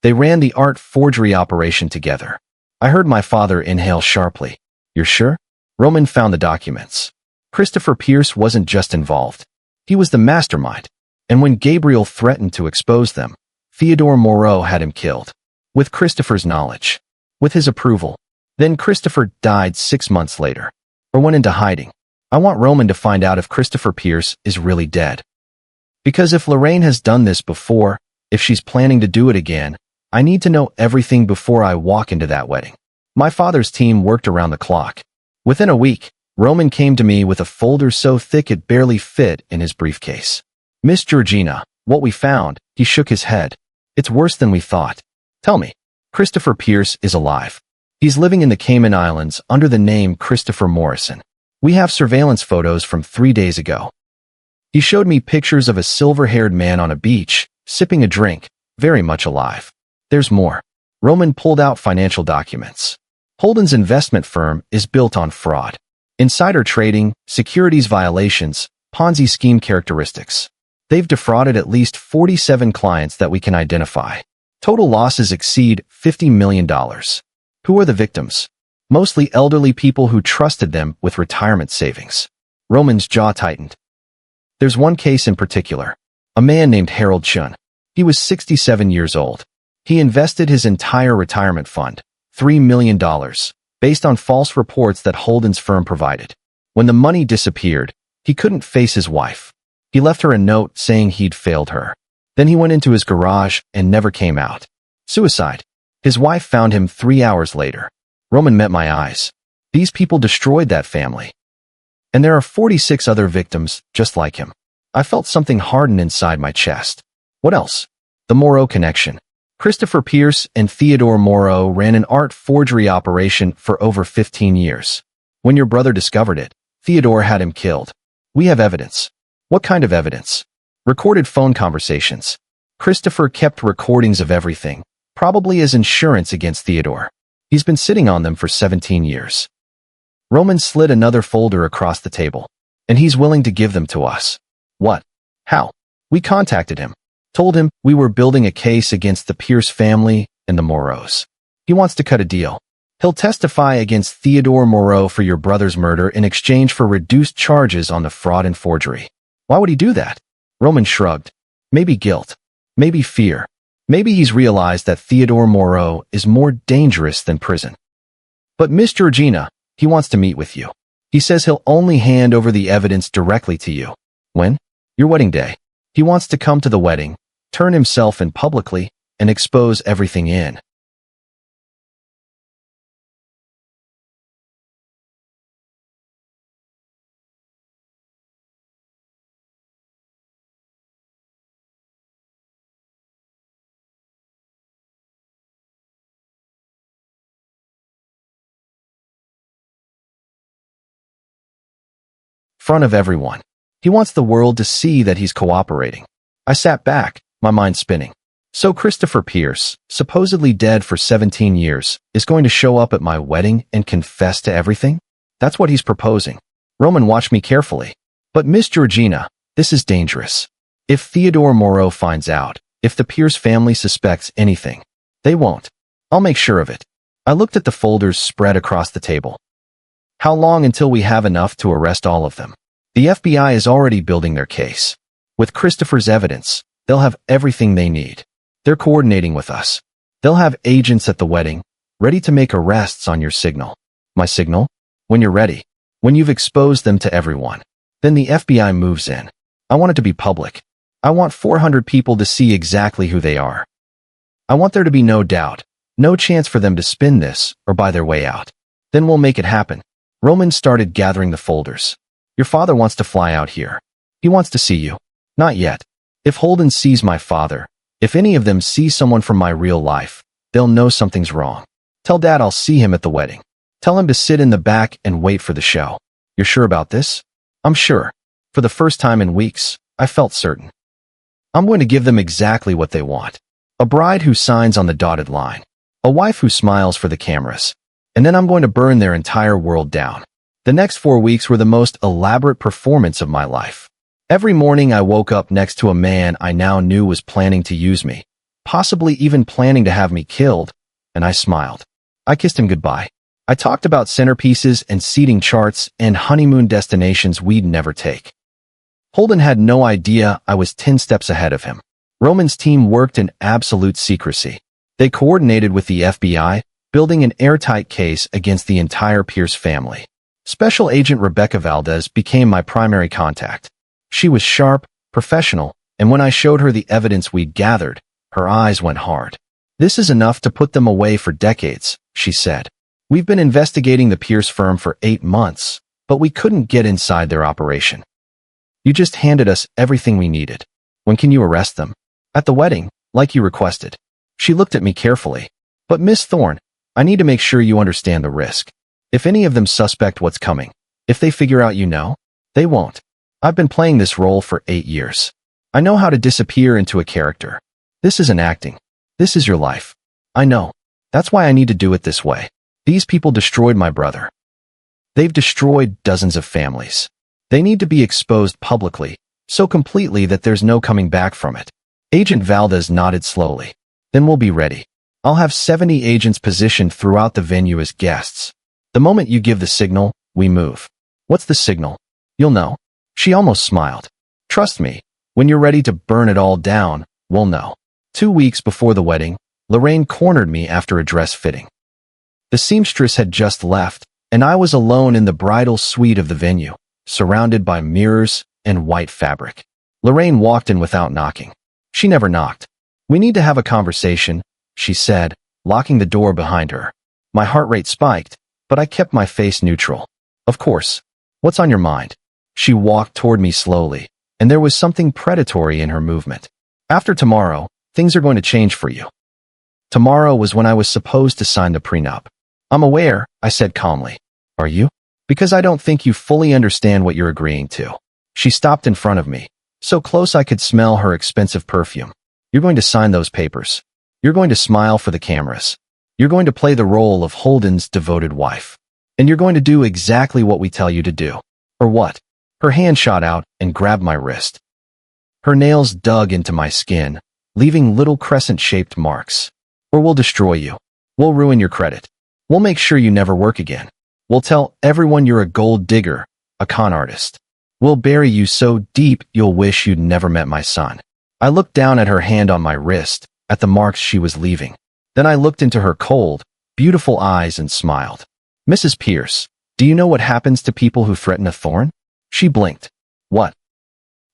Speaker 1: They ran the art forgery operation together. I heard my father inhale sharply. You're sure? Roman found the documents. Christopher Pierce wasn't just involved. He was the mastermind. And when Gabriel threatened to expose them, Theodore Moreau had him killed. With Christopher's knowledge. With his approval. Then Christopher died 6 months later. Or went into hiding. I want Roman to find out if Christopher Pierce is really dead. Because if Lorraine has done this before, if she's planning to do it again, I need to know everything before I walk into that wedding. My father's team worked around the clock. Within a week, Roman came to me with a folder so thick it barely fit in his briefcase. Miss Georgina, what we found, he shook his head. It's worse than we thought. Tell me, Christopher Pierce is alive. He's living in the Cayman Islands under the name Christopher Morrison. We have surveillance photos from 3 days ago. He showed me pictures of a silver-haired man on a beach, sipping a drink, very much alive. There's more. Roman pulled out financial documents. Holden's investment firm is built on fraud. Insider trading, securities violations, Ponzi scheme characteristics. They've defrauded at least 47 clients that we can identify. Total losses exceed $50 million. Who are the victims? Mostly elderly people who trusted them with retirement savings. Roman's jaw tightened. There's one case in particular. A man named Harold Chun. He was 67 years old. He invested his entire retirement fund, $3 million, based on false reports that Holden's firm provided. When the money disappeared, he couldn't face his wife. He left her a note saying he'd failed her. Then he went into his garage and never came out. Suicide. His wife found him 3 hours later. Roman met my eyes. These people destroyed that family. And there are 46 other victims just like him. I felt something harden inside my chest. What else? The Moreau connection. Christopher Pierce and Theodore Moreau ran an art forgery operation for over 15 years. When your brother discovered it, Theodore had him killed. We have evidence. What kind of evidence? Recorded phone conversations. Christopher kept recordings of everything, probably as insurance against Theodore. He's been sitting on them for 17 years. Roman slid another folder across the table. And he's willing to give them to us. What? How? We contacted him. Told him we were building a case against the Pierce family and the Moreaus. He wants to cut a deal. He'll testify against Theodore Moreau for your brother's murder in exchange for reduced charges on the fraud and forgery. Why would he do that? Roman shrugged. Maybe guilt. Maybe fear. Maybe he's realized that Theodore Moreau is more dangerous than prison. But Miss Georgina, he wants to meet with you. He says he'll only hand over the evidence directly to you. When? Your wedding day. He wants to come to the wedding, turn himself in publicly, and expose everything in. Front of everyone. He wants the world to see that he's cooperating. I sat back, my mind spinning. So Christopher Pierce, supposedly dead for 17 years, is going to show up at my wedding and confess to everything? That's what he's proposing. Roman watched me carefully. But Miss Georgina, this is dangerous. If Theodore Moreau finds out, if the Pierce family suspects anything, they won't. I'll make sure of it. I looked at the folders spread across the table. How long until we have enough to arrest all of them? The FBI is already building their case. With Christopher's evidence, they'll have everything they need. They're coordinating with us. They'll have agents at the wedding, ready to make arrests on your signal. My signal? When you're ready. When you've exposed them to everyone. Then the FBI moves in. I want it to be public. I want 400 people to see exactly who they are. I want there to be no doubt, no chance for them to spin this or buy their way out. Then we'll make it happen. Roman started gathering the folders. Your father wants to fly out here. He wants to see you. Not yet. If Holden sees my father, if any of them see someone from my real life, they'll know something's wrong. Tell Dad I'll see him at the wedding. Tell him to sit in the back and wait for the show. You're sure about this? I'm sure. For the first time in weeks, I felt certain. I'm going to give them exactly what they want. A bride who signs on the dotted line. A wife who smiles for the cameras. And then I'm going to burn their entire world down. The next 4 weeks were the most elaborate performance of my life. Every morning I woke up next to a man I now knew was planning to use me, possibly even planning to have me killed, and I smiled. I kissed him goodbye. I talked about centerpieces and seating charts and honeymoon destinations we'd never take. Holden had no idea I was 10 steps ahead of him. Roman's team worked in absolute secrecy. They coordinated with the FBI, building an airtight case against the entire Pierce family. Special Agent Rebecca Valdez became my primary contact. She was sharp, professional, and when I showed her the evidence we'd gathered, her eyes went hard. This is enough to put them away for decades, she said. We've been investigating the Pierce firm for 8 months, but we couldn't get inside their operation. You just handed us everything we needed. When can you arrest them? At the wedding, like you requested. She looked at me carefully. But Miss Thorne, I need to make sure you understand the risk. If any of them suspect what's coming, if they figure out you know, they won't. I've been playing this role for 8 years. I know how to disappear into a character. This isn't acting. This is your life. I know. That's why I need to do it this way. These people destroyed my brother. They've destroyed dozens of families. They need to be exposed publicly, so completely that there's no coming back from it. Agent Valdez nodded slowly. Then we'll be ready. I'll have 70 agents positioned throughout the venue as guests. The moment you give the signal, we move. What's the signal? You'll know. She almost smiled. Trust me, when you're ready to burn it all down, we'll know. 2 weeks before the wedding, Lorraine cornered me after a dress fitting. The seamstress had just left, and I was alone in the bridal suite of the venue, surrounded by mirrors and white fabric. Lorraine walked in without knocking. She never knocked. We need to have a conversation, she said, locking the door behind her. My heart rate spiked, but I kept my face neutral. Of course. What's on your mind? She walked toward me slowly, and there was something predatory in her movement. After tomorrow, things are going to change for you. Tomorrow was when I was supposed to sign the prenup. I'm aware, I said calmly. Are you? Because I don't think you fully understand what you're agreeing to. She stopped in front of me, so close I could smell her expensive perfume. You're going to sign those papers. You're going to smile for the cameras. You're going to play the role of Holden's devoted wife. And you're going to do exactly what we tell you to do. Or what? Her hand shot out and grabbed my wrist. Her nails dug into my skin, leaving little crescent-shaped marks. Or we'll destroy you. We'll ruin your credit. We'll make sure you never work again. We'll tell everyone you're a gold digger, a con artist. We'll bury you so deep you'll wish you'd never met my son. I looked down at her hand on my wrist, at the marks she was leaving. Then I looked into her cold, beautiful eyes and smiled. Mrs. Pierce, do you know what happens to people who threaten a thorn? She blinked. What?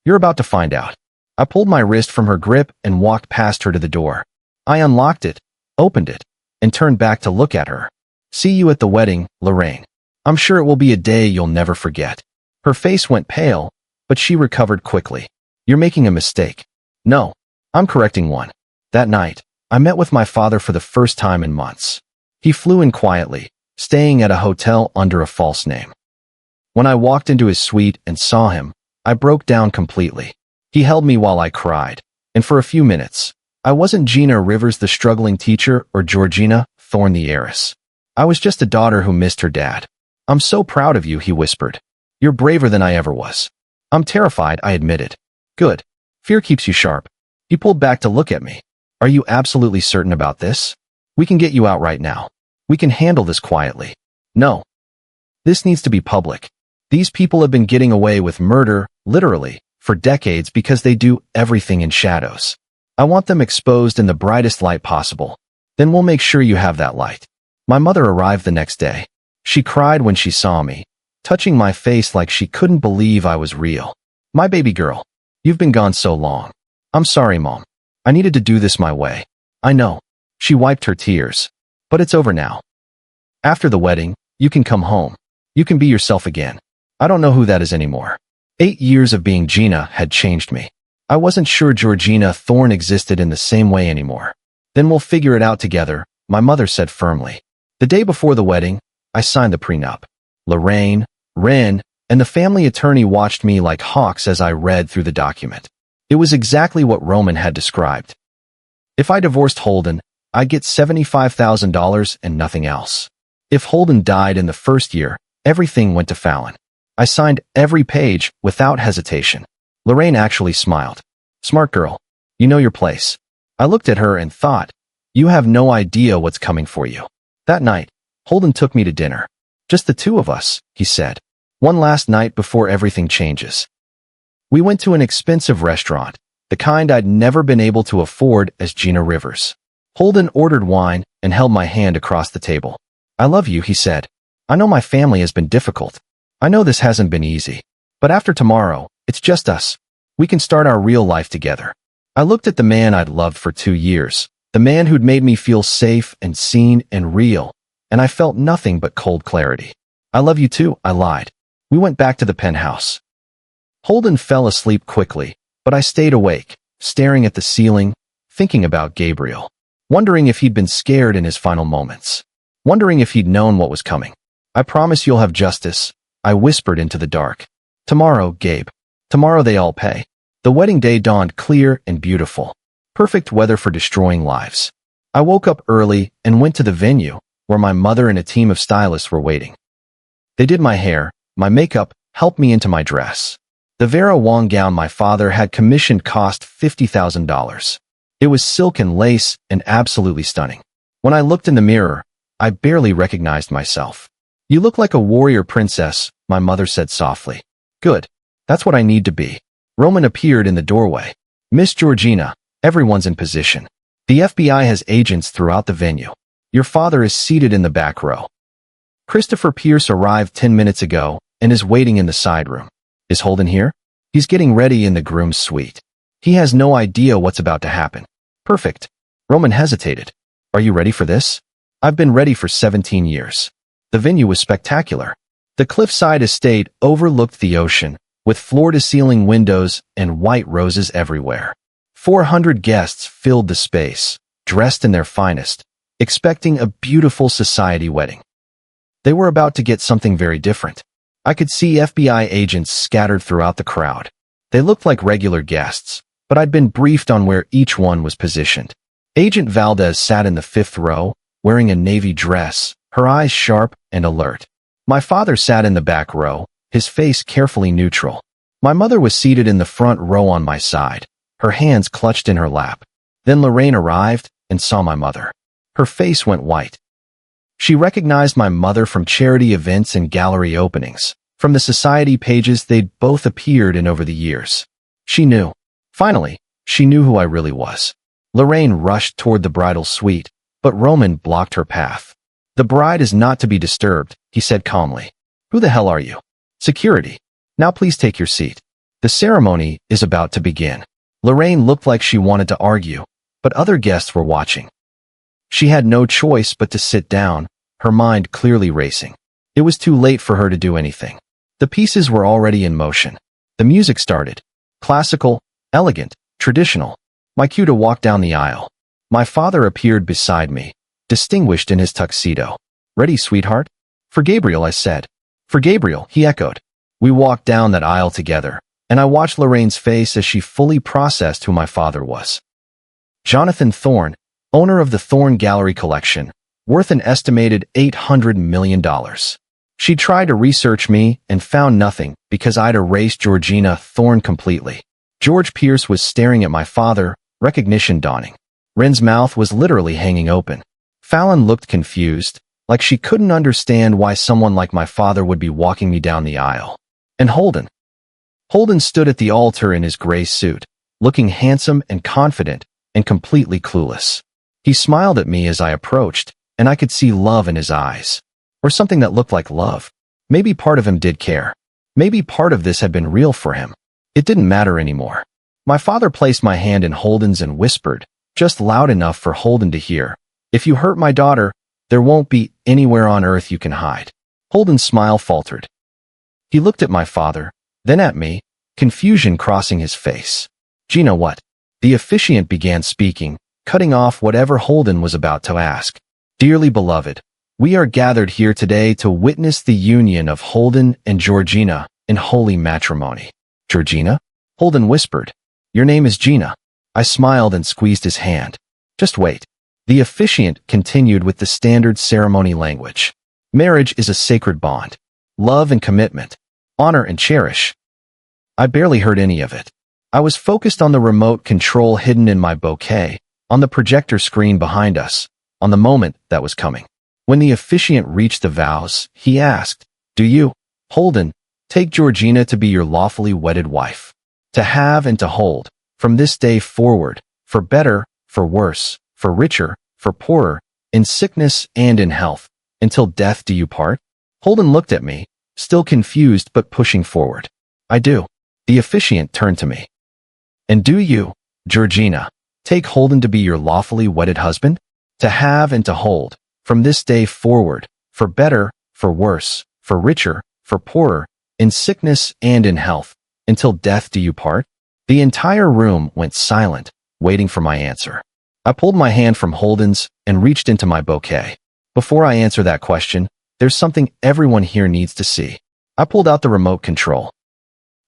Speaker 1: You're about to find out. I pulled my wrist from her grip and walked past her to the door. I unlocked it, opened it, and turned back to look at her. See you at the wedding, Lorraine. I'm sure it will be a day you'll never forget. Her face went pale, but she recovered quickly. You're making a mistake. No, I'm correcting one. That night, I met with my father for the first time in months. He flew in quietly, staying at a hotel under a false name. When I walked into his suite and saw him, I broke down completely. He held me while I cried, and for a few minutes, I wasn't Gina Rivers the struggling teacher or Georgina Thorne the heiress. I was just a daughter who missed her dad. I'm so proud of you, he whispered. You're braver than I ever was. I'm terrified, I admitted. Good. Fear keeps you sharp. He pulled back to look at me. Are you absolutely certain about this? We can get you out right now. We can handle this quietly. No. This needs to be public. These people have been getting away with murder, literally, for decades because they do everything in shadows. I want them exposed in the brightest light possible. Then we'll make sure you have that light. My mother arrived the next day. She cried when she saw me, touching my face like she couldn't believe I was real. My baby girl, you've been gone so long. I'm sorry, Mom. I needed to do this my way. I know. She wiped her tears. But it's over now. After the wedding, you can come home. You can be yourself again. I don't know who that is anymore. 8 years of being Gina had changed me. I wasn't sure Georgina Thorne existed in the same way anymore. Then we'll figure it out together, my mother said firmly. The day before the wedding, I signed the prenup. Lorraine, Ren, and the family attorney watched me like hawks as I read through the document. It was exactly what Roman had described. If I divorced Holden, I'd get $75,000 and nothing else. If Holden died in the first year, everything went to Fallon. I signed every page without hesitation. Lorraine actually smiled. Smart girl. You know your place. I looked at her and thought, you have no idea what's coming for you. That night, Holden took me to dinner. Just the two of us, he said. One last night before everything changes. We went to an expensive restaurant, the kind I'd never been able to afford as Gina Rivers. Holden ordered wine and held my hand across the table. I love you, he said. I know my family has been difficult. I know this hasn't been easy. But after tomorrow, it's just us. We can start our real life together. I looked at the man I'd loved for 2 years, the man who'd made me feel safe and seen and real, and I felt nothing but cold clarity. I love you too, I lied. We went back to the penthouse. Holden fell asleep quickly, but I stayed awake, staring at the ceiling, thinking about Gabriel, wondering if he'd been scared in his final moments, wondering if he'd known what was coming. I promise you'll have justice, I whispered into the dark. Tomorrow, Gabe. Tomorrow they all pay. The wedding day dawned clear and beautiful. Perfect weather for destroying lives. I woke up early and went to the venue, where my mother and a team of stylists were waiting. They did my hair, my makeup, helped me into my dress. The Vera Wang gown my father had commissioned cost $50,000. It was silk and lace and absolutely stunning. When I looked in the mirror, I barely recognized myself. You look like a warrior princess, my mother said softly. Good. That's what I need to be. Roman appeared in the doorway. Miss Georgina, everyone's in position. The FBI has agents throughout the venue. Your father is seated in the back row. Christopher Pierce arrived 10 minutes ago and is waiting in the side room. Is Holden here? He's getting ready in the groom's suite. He has no idea what's about to happen. Perfect. Roman hesitated. Are you ready for this? I've been ready for 17 years. The venue was spectacular. The cliffside estate overlooked the ocean, with floor-to-ceiling windows and white roses everywhere. 400 guests filled the space, dressed in their finest, expecting a beautiful society wedding. They were about to get something very different. I could see FBI agents scattered throughout the crowd. They looked like regular guests, but I'd been briefed on where each one was positioned. Agent Valdez sat in the 5th row, wearing a navy dress, her eyes sharp and alert. My father sat in the back row, his face carefully neutral. My mother was seated in the front row on my side, her hands clutched in her lap. Then Lorraine arrived and saw my mother. Her face went white. She recognized my mother from charity events and gallery openings, from the society pages they'd both appeared in over the years. She knew. Finally, she knew who I really was. Lorraine rushed toward the bridal suite, but Roman blocked her path. The bride is not to be disturbed, he said calmly. Who the hell are you? Security. Now please take your seat. The ceremony is about to begin. Lorraine looked like she wanted to argue, but other guests were watching. She had no choice but to sit down, her mind clearly racing. It was too late for her to do anything. The pieces were already in motion. The music started. Classical, elegant, traditional. My cue to walk down the aisle. My father appeared beside me, distinguished in his tuxedo. Ready, sweetheart? For Gabriel, I said. For Gabriel, he echoed. We walked down that aisle together, and I watched Lorraine's face as she fully processed who my father was. Jonathan Thorne, owner of the Thorne Gallery collection, worth an estimated $800 million. She tried to research me and found nothing because I'd erased Georgina Thorne completely. George Pierce was staring at my father, recognition dawning. Wren's mouth was literally hanging open. Fallon looked confused, like she couldn't understand why someone like my father would be walking me down the aisle. And Holden. Holden stood at the altar in his gray suit, looking handsome and confident and completely clueless. He smiled at me as I approached, and I could see love in his eyes. Or something that looked like love. Maybe part of him did care. Maybe part of this had been real for him. It didn't matter anymore. My father placed my hand in Holden's and whispered, just loud enough for Holden to hear, "If you hurt my daughter, there won't be anywhere on earth you can hide." Holden's smile faltered. He looked at my father, then at me, confusion crossing his face. "Gina, what?" The officiant began speaking, cutting off whatever Holden was about to ask. "Dearly beloved, we are gathered here today to witness the union of Holden and Georgina in holy matrimony." "Georgina?" Holden whispered. "Your name is Gina." I smiled and squeezed his hand. "Just wait." The officiant continued with the standard ceremony language. "Marriage is a sacred bond. Love and commitment. Honor and cherish." I barely heard any of it. I was focused on the remote control hidden in my bouquet, on the projector screen behind us, on the moment that was coming. When the officiant reached the vows, he asked, "Do you, Holden, take Georgina to be your lawfully wedded wife, to have and to hold, from this day forward, for better, for worse, for richer, for poorer, in sickness and in health, until death do you part?" Holden looked at me, still confused but pushing forward. "I do." The officiant turned to me. "And do you, Georgina, take Holden to be your lawfully wedded husband, to have and to hold, from this day forward, for better, for worse, for richer, for poorer, in sickness and in health, until death do you part?" The entire room went silent, waiting for my answer. I pulled my hand from Holden's and reached into my bouquet. "Before I answer that question, there's something everyone here needs to see." I pulled out the remote control.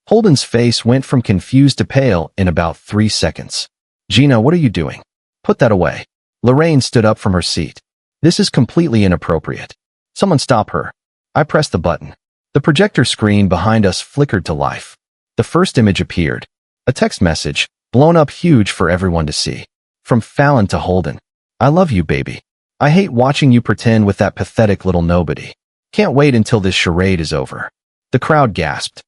Speaker 1: Holden's face went from confused to pale in about 3 seconds. "Gina, what are you doing? Put that away." Lorraine stood up from her seat. "This is completely inappropriate. Someone stop her." I pressed the button. The projector screen behind us flickered to life. The first image appeared. A text message, blown up huge for everyone to see. From Fallon to Holden. "I love you, baby. I hate watching you pretend with that pathetic little nobody. Can't wait until this charade is over." The crowd gasped.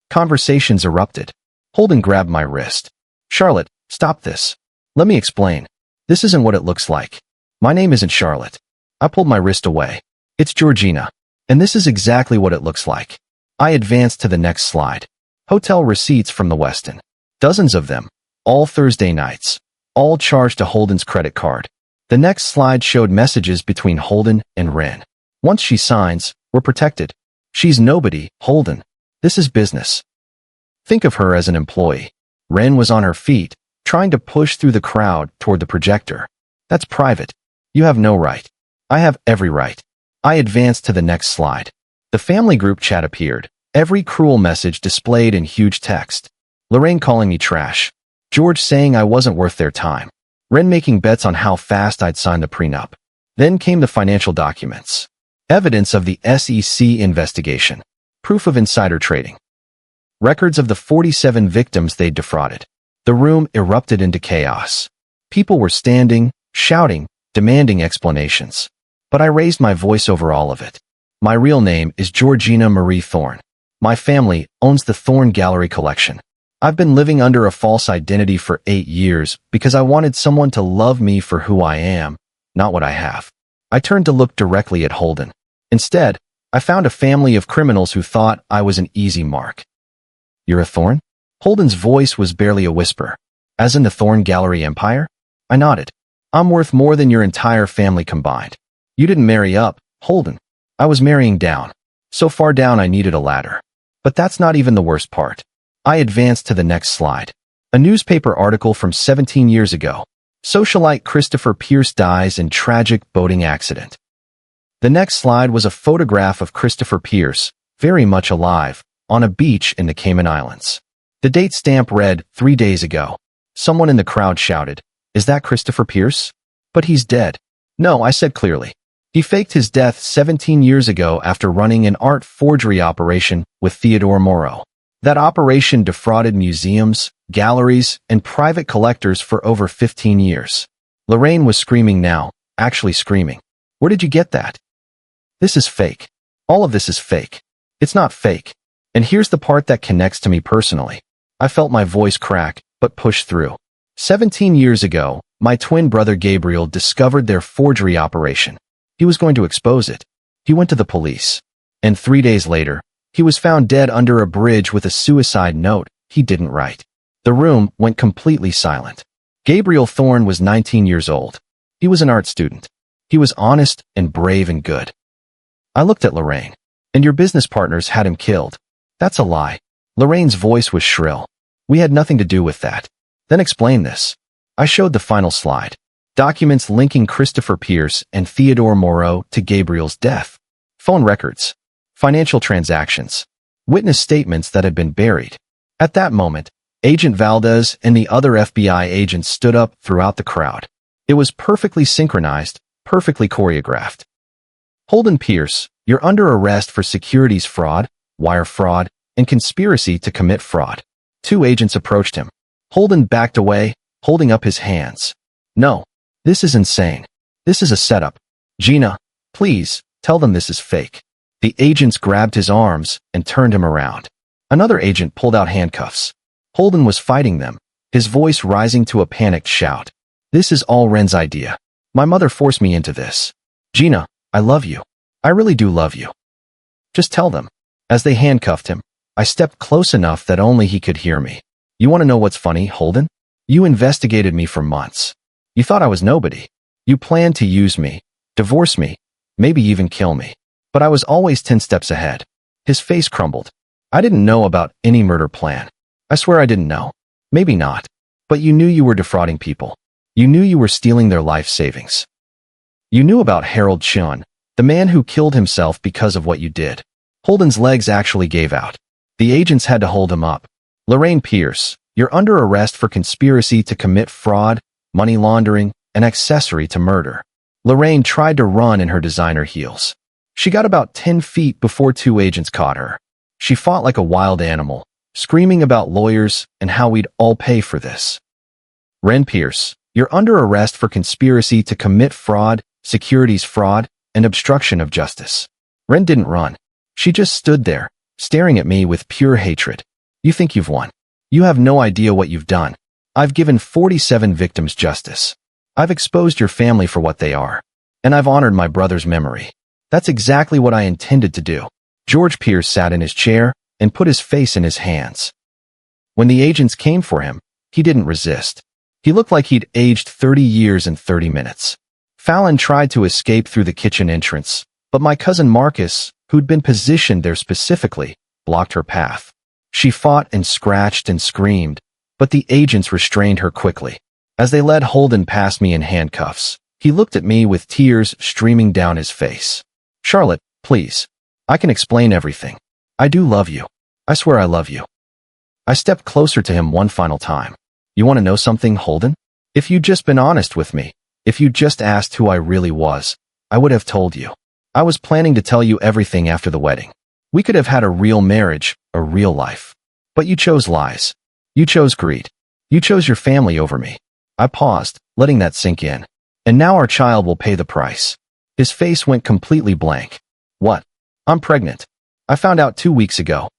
Speaker 1: Conversations erupted. Holden grabbed my wrist. "Charlotte, stop this. Let me explain. This isn't what it looks like. My name isn't Charlotte." I pulled my wrist away. "It's Georgina. And this is exactly what it looks like." I advanced to the next slide. Hotel receipts from the Westin. Dozens of them. All Thursday nights. All charged to Holden's credit card. The next slide showed messages between Holden and Wren. "Once she signs, we're protected. She's nobody, Holden. This is business. Think of her as an employee." Wren was on her feet, trying to push through the crowd toward the projector. "That's private. You have no right." "I have every right." I advanced to the next slide. The family group chat appeared, every cruel message displayed in huge text. Lorraine calling me trash. George saying I wasn't worth their time. Wren making bets on how fast I'd sign the prenup. Then came the financial documents. Evidence of the SEC investigation. Proof of insider trading. Records of the 47 victims they'd defrauded. The room erupted into chaos. People were standing, shouting, demanding explanations. But I raised my voice over all of it. "My real name is Georgina Marie Thorne. My family owns the Thorne Gallery collection. I've been living under a false identity for 8 years because I wanted someone to love me for who I am, not what I have." I turned to look directly at Holden. Instead, I found a family of criminals who thought I was an easy mark. "You're a Thorne?" Holden's voice was barely a whisper. "As in the Thorne Gallery empire?" I nodded. "I'm worth more than your entire family combined. You didn't marry up, Holden. I was marrying down. So far down I needed a ladder. But that's not even the worst part." I advanced to the next slide. A newspaper article from 17 years ago. Socialite Christopher Pierce dies in tragic boating accident. The next slide was a photograph of Christopher Pierce, very much alive, on a beach in the Cayman Islands. The date stamp read, 3 days ago. Someone in the crowd shouted, "Is that Christopher Pierce?" "But he's dead." "No," I said clearly. "He faked his death 17 years ago after running an art forgery operation with Theodore Moreau." That operation defrauded museums, galleries, and private collectors for over 15 years. Lorraine was screaming now, actually screaming. Where did you get that? This is fake. All of this is fake. It's not fake. And here's the part that connects to me personally. I felt my voice crack, but pushed through. 17 years ago, my twin brother Gabriel discovered their forgery operation. He was going to expose it. He went to the police. And 3 days later, he was found dead under a bridge with a suicide note he didn't write. The room went completely silent. Gabriel Thorne was 19 years old. He was an art student. He was honest and brave and good. I looked at Lorraine. And your business partners had him killed. That's a lie. Lorraine's voice was shrill. We had nothing to do with that. Then explain this. I showed the final slide. Documents linking Christopher Pierce and Theodore Moreau to Gabriel's death. Phone records. Financial transactions. Witness statements that had been buried. At that moment, Agent Valdez and the other FBI agents stood up throughout the crowd. It was perfectly synchronized, perfectly choreographed. Holden Pierce, you're under arrest for securities fraud, wire fraud, and conspiracy to commit fraud. 2 agents approached him. Holden backed away, holding up his hands. No, this is insane. This is a setup. Gina, please, tell them this is fake. The agents grabbed his arms and turned him around. Another agent pulled out handcuffs. Holden was fighting them, his voice rising to a panicked shout. This is all Ren's idea. My mother forced me into this. Gina, I love you. I really do love you. Just tell them. As they handcuffed him, I stepped close enough that only he could hear me. You want to know what's funny, Holden? You investigated me for months. You thought I was nobody. You planned to use me, divorce me, maybe even kill me. But I was always 10 steps ahead. His face crumbled. I didn't know about any murder plan. I swear I didn't know. Maybe not. But you knew you were defrauding people. You knew you were stealing their life savings. You knew about Harold Chun, the man who killed himself because of what you did. Holden's legs actually gave out. The agents had to hold him up. Lorraine Pierce, you're under arrest for conspiracy to commit fraud, money laundering, and accessory to murder. Lorraine tried to run in her designer heels. She got about 10 feet before 2 agents caught her. She fought like a wild animal, screaming about lawyers and how we'd all pay for this. Ren Pierce, you're under arrest for conspiracy to commit fraud, securities fraud, and obstruction of justice. Ren didn't run. She just stood there, staring at me with pure hatred. You think you've won. You have no idea what you've done. I've given 47 victims justice. I've exposed your family for what they are. And I've honored my brother's memory. That's exactly what I intended to do. George Pierce sat in his chair and put his face in his hands. When the agents came for him, he didn't resist. He looked like he'd aged 30 years in 30 minutes. Fallon tried to escape through the kitchen entrance, but my cousin Marcus, who'd been positioned there specifically, blocked her path. She fought and scratched and screamed, but the agents restrained her quickly. As they led Holden past me in handcuffs, he looked at me with tears streaming down his face. Charlotte, please. I can explain everything. I do love you. I swear I love you. I stepped closer to him one final time. You want to know something, Holden? If you'd just been honest with me, if you'd just asked who I really was, I would have told you. I was planning to tell you everything after the wedding. We could have had a real marriage, a real life. But you chose lies. You chose greed. You chose your family over me. I paused, letting that sink in. And now our child will pay the price. His face went completely blank. What? I'm pregnant. I found out 2 weeks ago.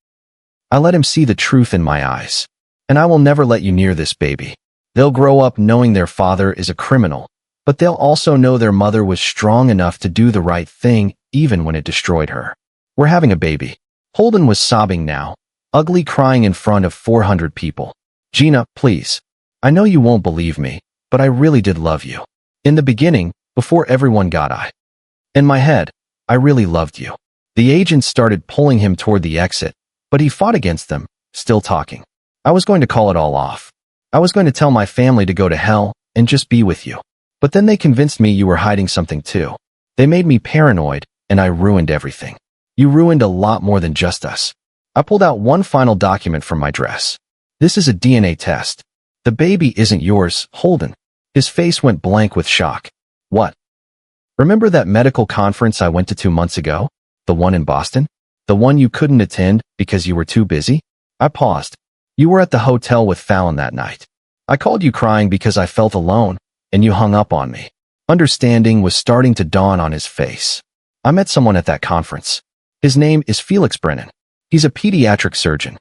Speaker 1: I let him see the truth in my eyes. And I will never let you near this baby. They'll grow up knowing their father is a criminal, but they'll also know their mother was strong enough to do the right thing even when it destroyed her. We're having a baby. Holden was sobbing now, ugly crying in front of 400 people. Gina, please. I know you won't believe me, but I really did love you. In the beginning, before everyone got I. In my head, I really loved you. The agents started pulling him toward the exit, but he fought against them, still talking. I was going to call it all off. I was going to tell my family to go to hell and just be with you. But then they convinced me you were hiding something too. They made me paranoid, and I ruined everything. You ruined a lot more than just us. I pulled out one final document from my dress. This is a DNA test. The baby isn't yours, Holden. His face went blank with shock. What? Remember that medical conference I went to 2 months ago? The one in Boston? The one you couldn't attend because you were too busy? I paused. You were at the hotel with Fallon that night. I called you crying because I felt alone, and you hung up on me. Understanding was starting to dawn on his face. I met someone at that conference. His name is Felix Brennan. He's a pediatric surgeon.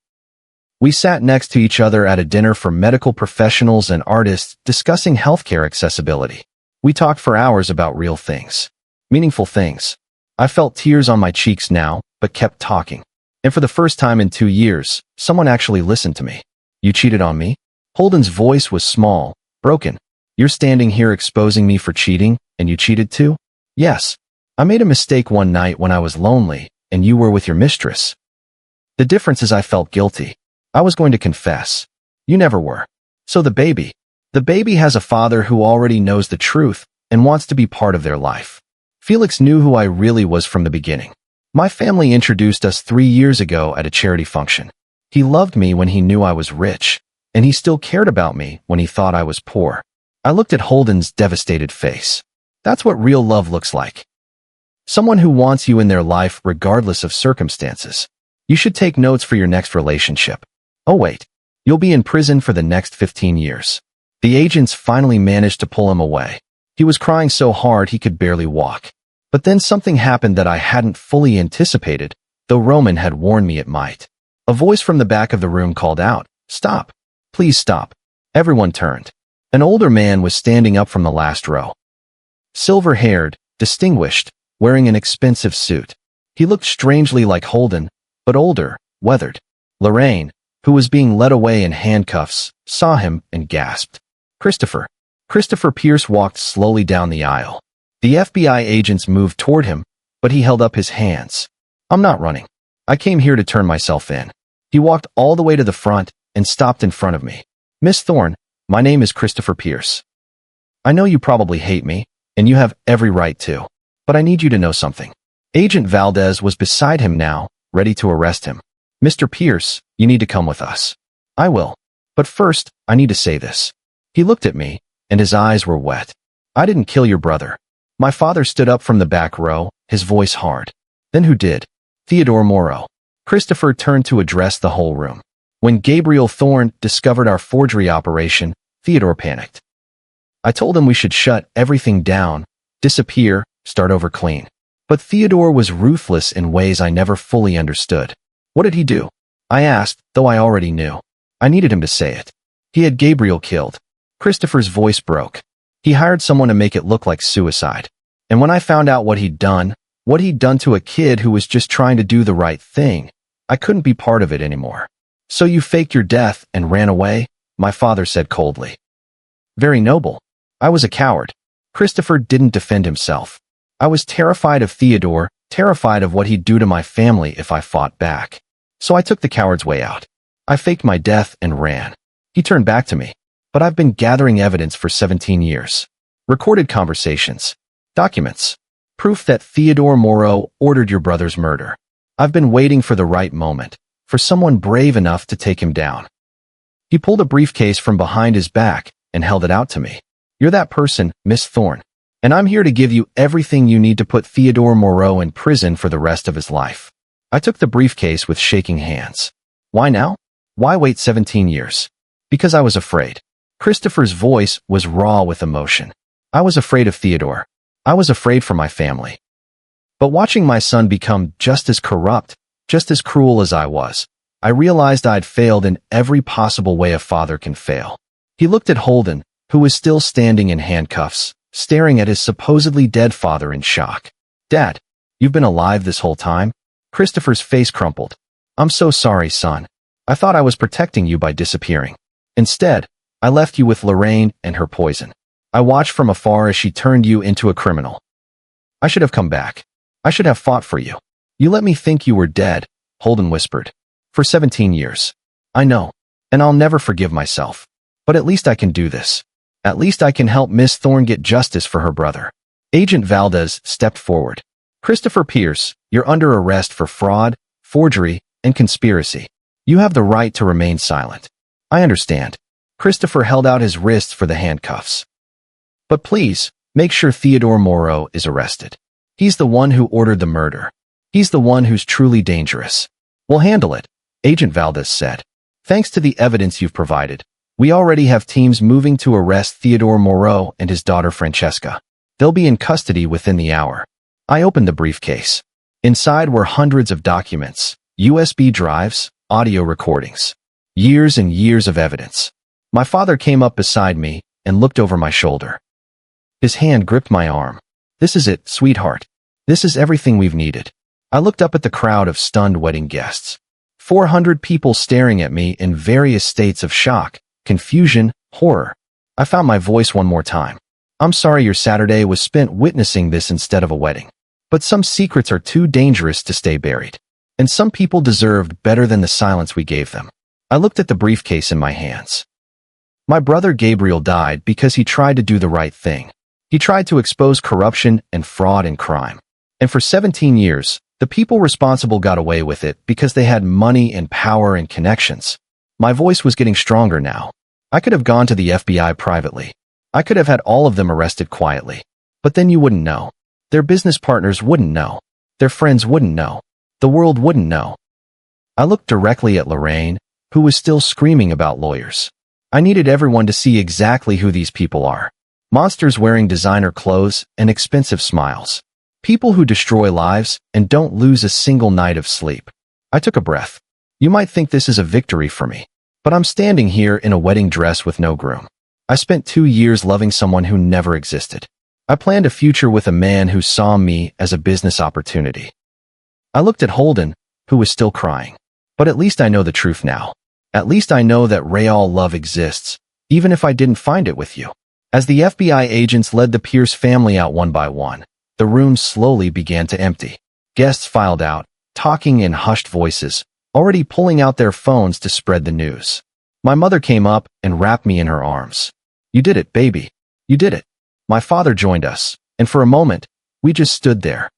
Speaker 1: We sat next to each other at a dinner for medical professionals and artists discussing healthcare accessibility. We talked for hours about real things. Meaningful things. I felt tears on my cheeks now, but kept talking. And for the first time in 2 years, someone actually listened to me. You cheated on me? Holden's voice was small, broken. You're standing here exposing me for cheating, and you cheated too? Yes. I made a mistake one night when I was lonely, and you were with your mistress. The difference is I felt guilty. I was going to confess. You never were. So the baby. The baby has a father who already knows the truth and wants to be part of their life. Felix knew who I really was from the beginning. My family introduced us 3 years ago at a charity function. He loved me when he knew I was rich, and he still cared about me when he thought I was poor. I looked at Holden's devastated face. That's what real love looks like. Someone who wants you in their life regardless of circumstances. You should take notes for your next relationship. Oh wait, you'll be in prison for the next 15 years. The agents finally managed to pull him away. He was crying so hard he could barely walk. But then something happened that I hadn't fully anticipated, though Roman had warned me it might. A voice from the back of the room called out, "Stop. Please stop." Everyone turned. An older man was standing up from the last row. Silver-haired, distinguished, wearing an expensive suit. He looked strangely like Holden, but older, weathered. Lorraine, who was being led away in handcuffs, saw him and gasped. Christopher. Christopher Pierce walked slowly down the aisle. The FBI agents moved toward him, but he held up his hands. I'm not running. I came here to turn myself in. He walked all the way to the front and stopped in front of me. Miss Thorne, my name is Christopher Pierce. I know you probably hate me, and you have every right to, but I need you to know something. Agent Valdez was beside him now, ready to arrest him. Mr. Pierce, you need to come with us. I will. But first, I need to say this. He looked at me, and his eyes were wet. I didn't kill your brother. My father stood up from the back row, his voice hard. Then who did? Theodore Morrow. Christopher turned to address the whole room. When Gabriel Thorne discovered our forgery operation, Theodore panicked. I told him we should shut everything down, disappear, start over clean. But Theodore was ruthless in ways I never fully understood. What did he do? I asked, though I already knew. I needed him to say it. He had Gabriel killed. Christopher's voice broke. He hired someone to make it look like suicide. And when I found out what he'd done to a kid who was just trying to do the right thing, I couldn't be part of it anymore. So you faked your death and ran away? My father said coldly. Very noble. I was a coward. Christopher didn't defend himself. I was terrified of Theodore, terrified of what he'd do to my family if I fought back. So I took the coward's way out. I faked my death and ran. He turned back to me. But I've been gathering evidence for 17 years. Recorded conversations. Documents. Proof that Theodore Morrow ordered your brother's murder. I've been waiting for the right moment, for someone brave enough to take him down. He pulled a briefcase from behind his back and held it out to me. You're that person, Miss Thorne. And I'm here to give you everything you need to put Theodore Morrow in prison for the rest of his life. I took the briefcase with shaking hands. Why now? Why wait 17 years? Because I was afraid. Christopher's voice was raw with emotion. I was afraid of Theodore. I was afraid for my family. But watching my son become just as corrupt, just as cruel as I was, I realized I'd failed in every possible way a father can fail. He looked at Holden, who was still standing in handcuffs, staring at his supposedly dead father in shock. Dad, you've been alive this whole time? Christopher's face crumpled. I'm so sorry, son. I thought I was protecting you by disappearing. Instead, I left you with Lorraine and her poison. I watched from afar as she turned you into a criminal. I should have come back. I should have fought for you. You let me think you were dead, Holden whispered. For 17 years. I know, and I'll never forgive myself. But at least I can do this. At least I can help Miss Thorne get justice for her brother. Agent Valdez stepped forward. Christopher Pierce, you're under arrest for fraud, forgery, and conspiracy. You have the right to remain silent. I understand. Christopher held out his wrists for the handcuffs. But please, make sure Theodore Morrow is arrested. He's the one who ordered the murder. He's the one who's truly dangerous. We'll handle it, Agent Valdez said. Thanks to the evidence you've provided, we already have teams moving to arrest Theodore Moreau and his daughter Francesca. They'll be in custody within the hour. I opened the briefcase. Inside were hundreds of documents, USB drives, audio recordings. Years and years of evidence. My father came up beside me and looked over my shoulder. His hand gripped my arm. This is it, sweetheart. This is everything we've needed. I looked up at the crowd of stunned wedding guests. 400 people staring at me in various states of shock, confusion, horror. I found my voice one more time. I'm sorry your Saturday was spent witnessing this instead of a wedding. But some secrets are too dangerous to stay buried. And some people deserved better than the silence we gave them. I looked at the briefcase in my hands. My brother Gabriel died because he tried to do the right thing. He tried to expose corruption and fraud and crime. And for 17 years, the people responsible got away with it because they had money and power and connections. My voice was getting stronger now. I could have gone to the FBI privately. I could have had all of them arrested quietly. But then you wouldn't know. Their business partners wouldn't know. Their friends wouldn't know. The world wouldn't know. I looked directly at Lorraine, who was still screaming about lawyers. I needed everyone to see exactly who these people are. Monsters wearing designer clothes and expensive smiles. People who destroy lives and don't lose a single night of sleep. I took a breath. You might think this is a victory for me, but I'm standing here in a wedding dress with no groom. I spent 2 years loving someone who never existed. I planned a future with a man who saw me as a business opportunity. I looked at Holden, who was still crying. But at least I know the truth now. At least I know that real love exists, even if I didn't find it with you. As the FBI agents led the Pierce family out one by one, the room slowly began to empty. Guests filed out, talking in hushed voices, already pulling out their phones to spread the news. My mother came up and wrapped me in her arms. You did it, baby. You did it. My father joined us, and for a moment, we just stood there.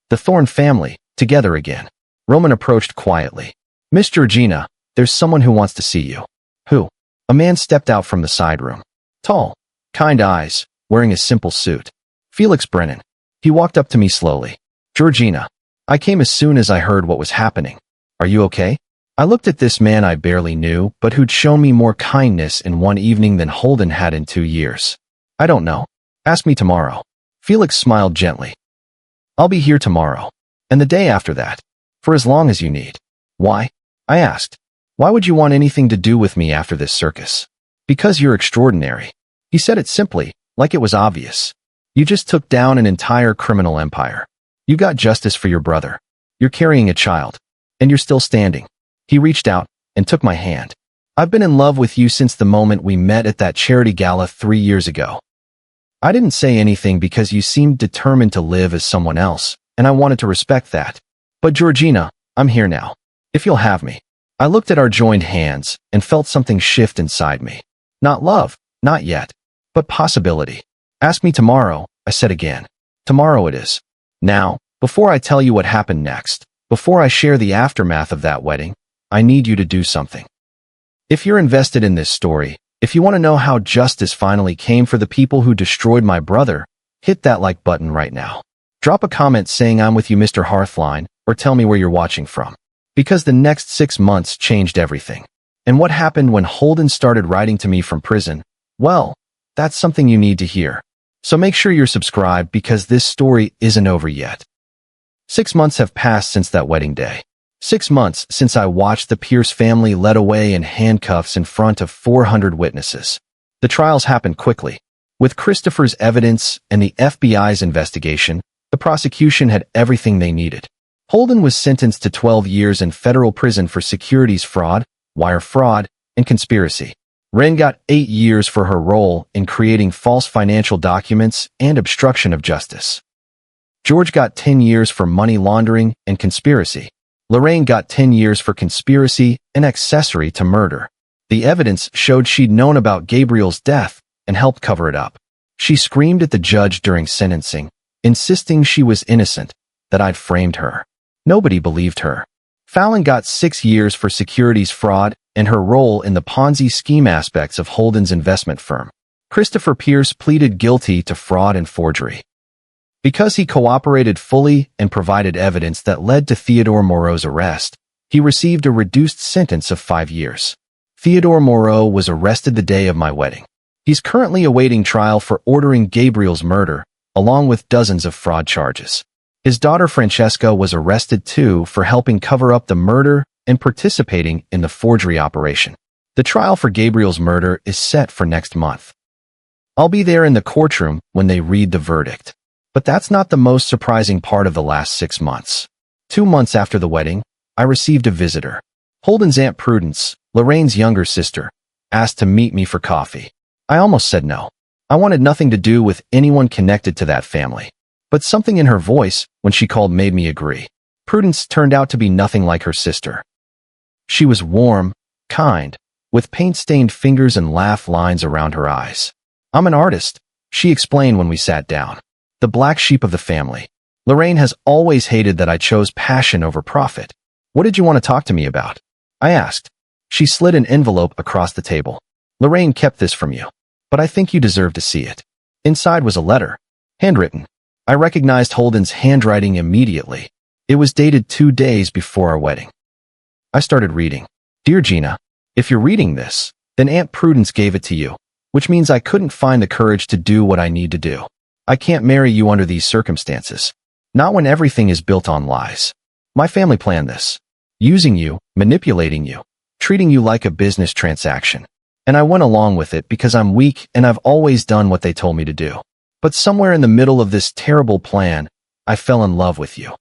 Speaker 1: The Thorne family, together again. Roman approached quietly. Miss Georgina, there's someone who wants to see you. Who? A man stepped out from the side room. Tall, kind eyes, wearing a simple suit. Felix Brennan. He walked up to me slowly. Georgina, I came as soon as I heard what was happening. Are you okay? I looked at this man I barely knew, but who'd shown me more kindness in one evening than Holden had in 2 years. I don't know. Ask me tomorrow. Felix smiled gently. I'll be here tomorrow. And the day after that. For as long as you need. Why? I asked. Why would you want anything to do with me after this circus? Because you're extraordinary. He said it simply, like it was obvious. You just took down an entire criminal empire. You got justice for your brother. You're carrying a child. And you're still standing. He reached out and took my hand. I've been in love with you since the moment we met at that charity gala 3 years ago. I didn't say anything because you seemed determined to live as someone else, and I wanted to respect that. But Georgina, I'm here now. If you'll have me. I looked at our joined hands and felt something shift inside me. Not love, not yet, but possibility. Ask me tomorrow, I said again. Tomorrow it is. Now, before I tell you what happened next, before I share the aftermath of that wedding, I need you to do something. If you're invested in this story, if you want to know how justice finally came for the people who destroyed my brother, hit that like button right now. Drop a comment saying I'm with you, Mr. Hearthline, or tell me where you're watching from. Because the next 6 months changed everything. And what happened when Holden started writing to me from prison? Well, that's something you need to hear. So make sure you're subscribed because this story isn't over yet. 6 months have passed since that wedding day. 6 months since I watched the Pierce family led away in handcuffs in front of 400 witnesses. The trials happened quickly. With Christopher's evidence and the FBI's investigation, the prosecution had everything they needed. Holden was sentenced to 12 years in federal prison for securities fraud, wire fraud, and conspiracy. Wren got 8 years for her role in creating false financial documents and obstruction of justice. George got 10 years for money laundering and conspiracy. Lorraine got 10 years for conspiracy and accessory to murder. The evidence showed she'd known about Gabriel's death and helped cover it up. She screamed at the judge during sentencing, insisting she was innocent, that I'd framed her. Nobody believed her. Fallon got 6 years for securities fraud and her role in the Ponzi scheme aspects of Holden's investment firm. Christopher Pierce pleaded guilty to fraud and forgery. Because he cooperated fully and provided evidence that led to Theodore Moreau's arrest, He received a reduced sentence of 5 years. Theodore Moreau was arrested the day of my wedding. He's currently awaiting trial for ordering Gabriel's murder, along with dozens of fraud charges. His daughter Francesca was arrested too for helping cover up the murder and participating in the forgery operation. The trial for Gabriel's murder is set for next month. I'll be there in the courtroom when they read the verdict. But that's not the most surprising part of the last 6 months. 2 months after the wedding, I received a visitor. Holden's Aunt Prudence, Lorraine's younger sister, asked to meet me for coffee. I almost said no. I wanted nothing to do with anyone connected to that family. But something in her voice when she called made me agree. Prudence turned out to be nothing like her sister. She was warm, kind, with paint-stained fingers and laugh lines around her eyes. I'm an artist, she explained when we sat down. The black sheep of the family. Lorraine has always hated that I chose passion over profit. What did you want to talk to me about? I asked. She slid an envelope across the table. Lorraine kept this from you, but I think you deserve to see it. Inside was a letter, handwritten. I recognized Holden's handwriting immediately. It was dated 2 days before our wedding. I started reading. Dear Gina, if you're reading this, then Aunt Prudence gave it to you, which means I couldn't find the courage to do what I need to do. I can't marry you under these circumstances. Not when everything is built on lies. My family planned this. Using you, manipulating you, treating you like a business transaction. And I went along with it because I'm weak and I've always done what they told me to do. But somewhere in the middle of this terrible plan, I fell in love with you.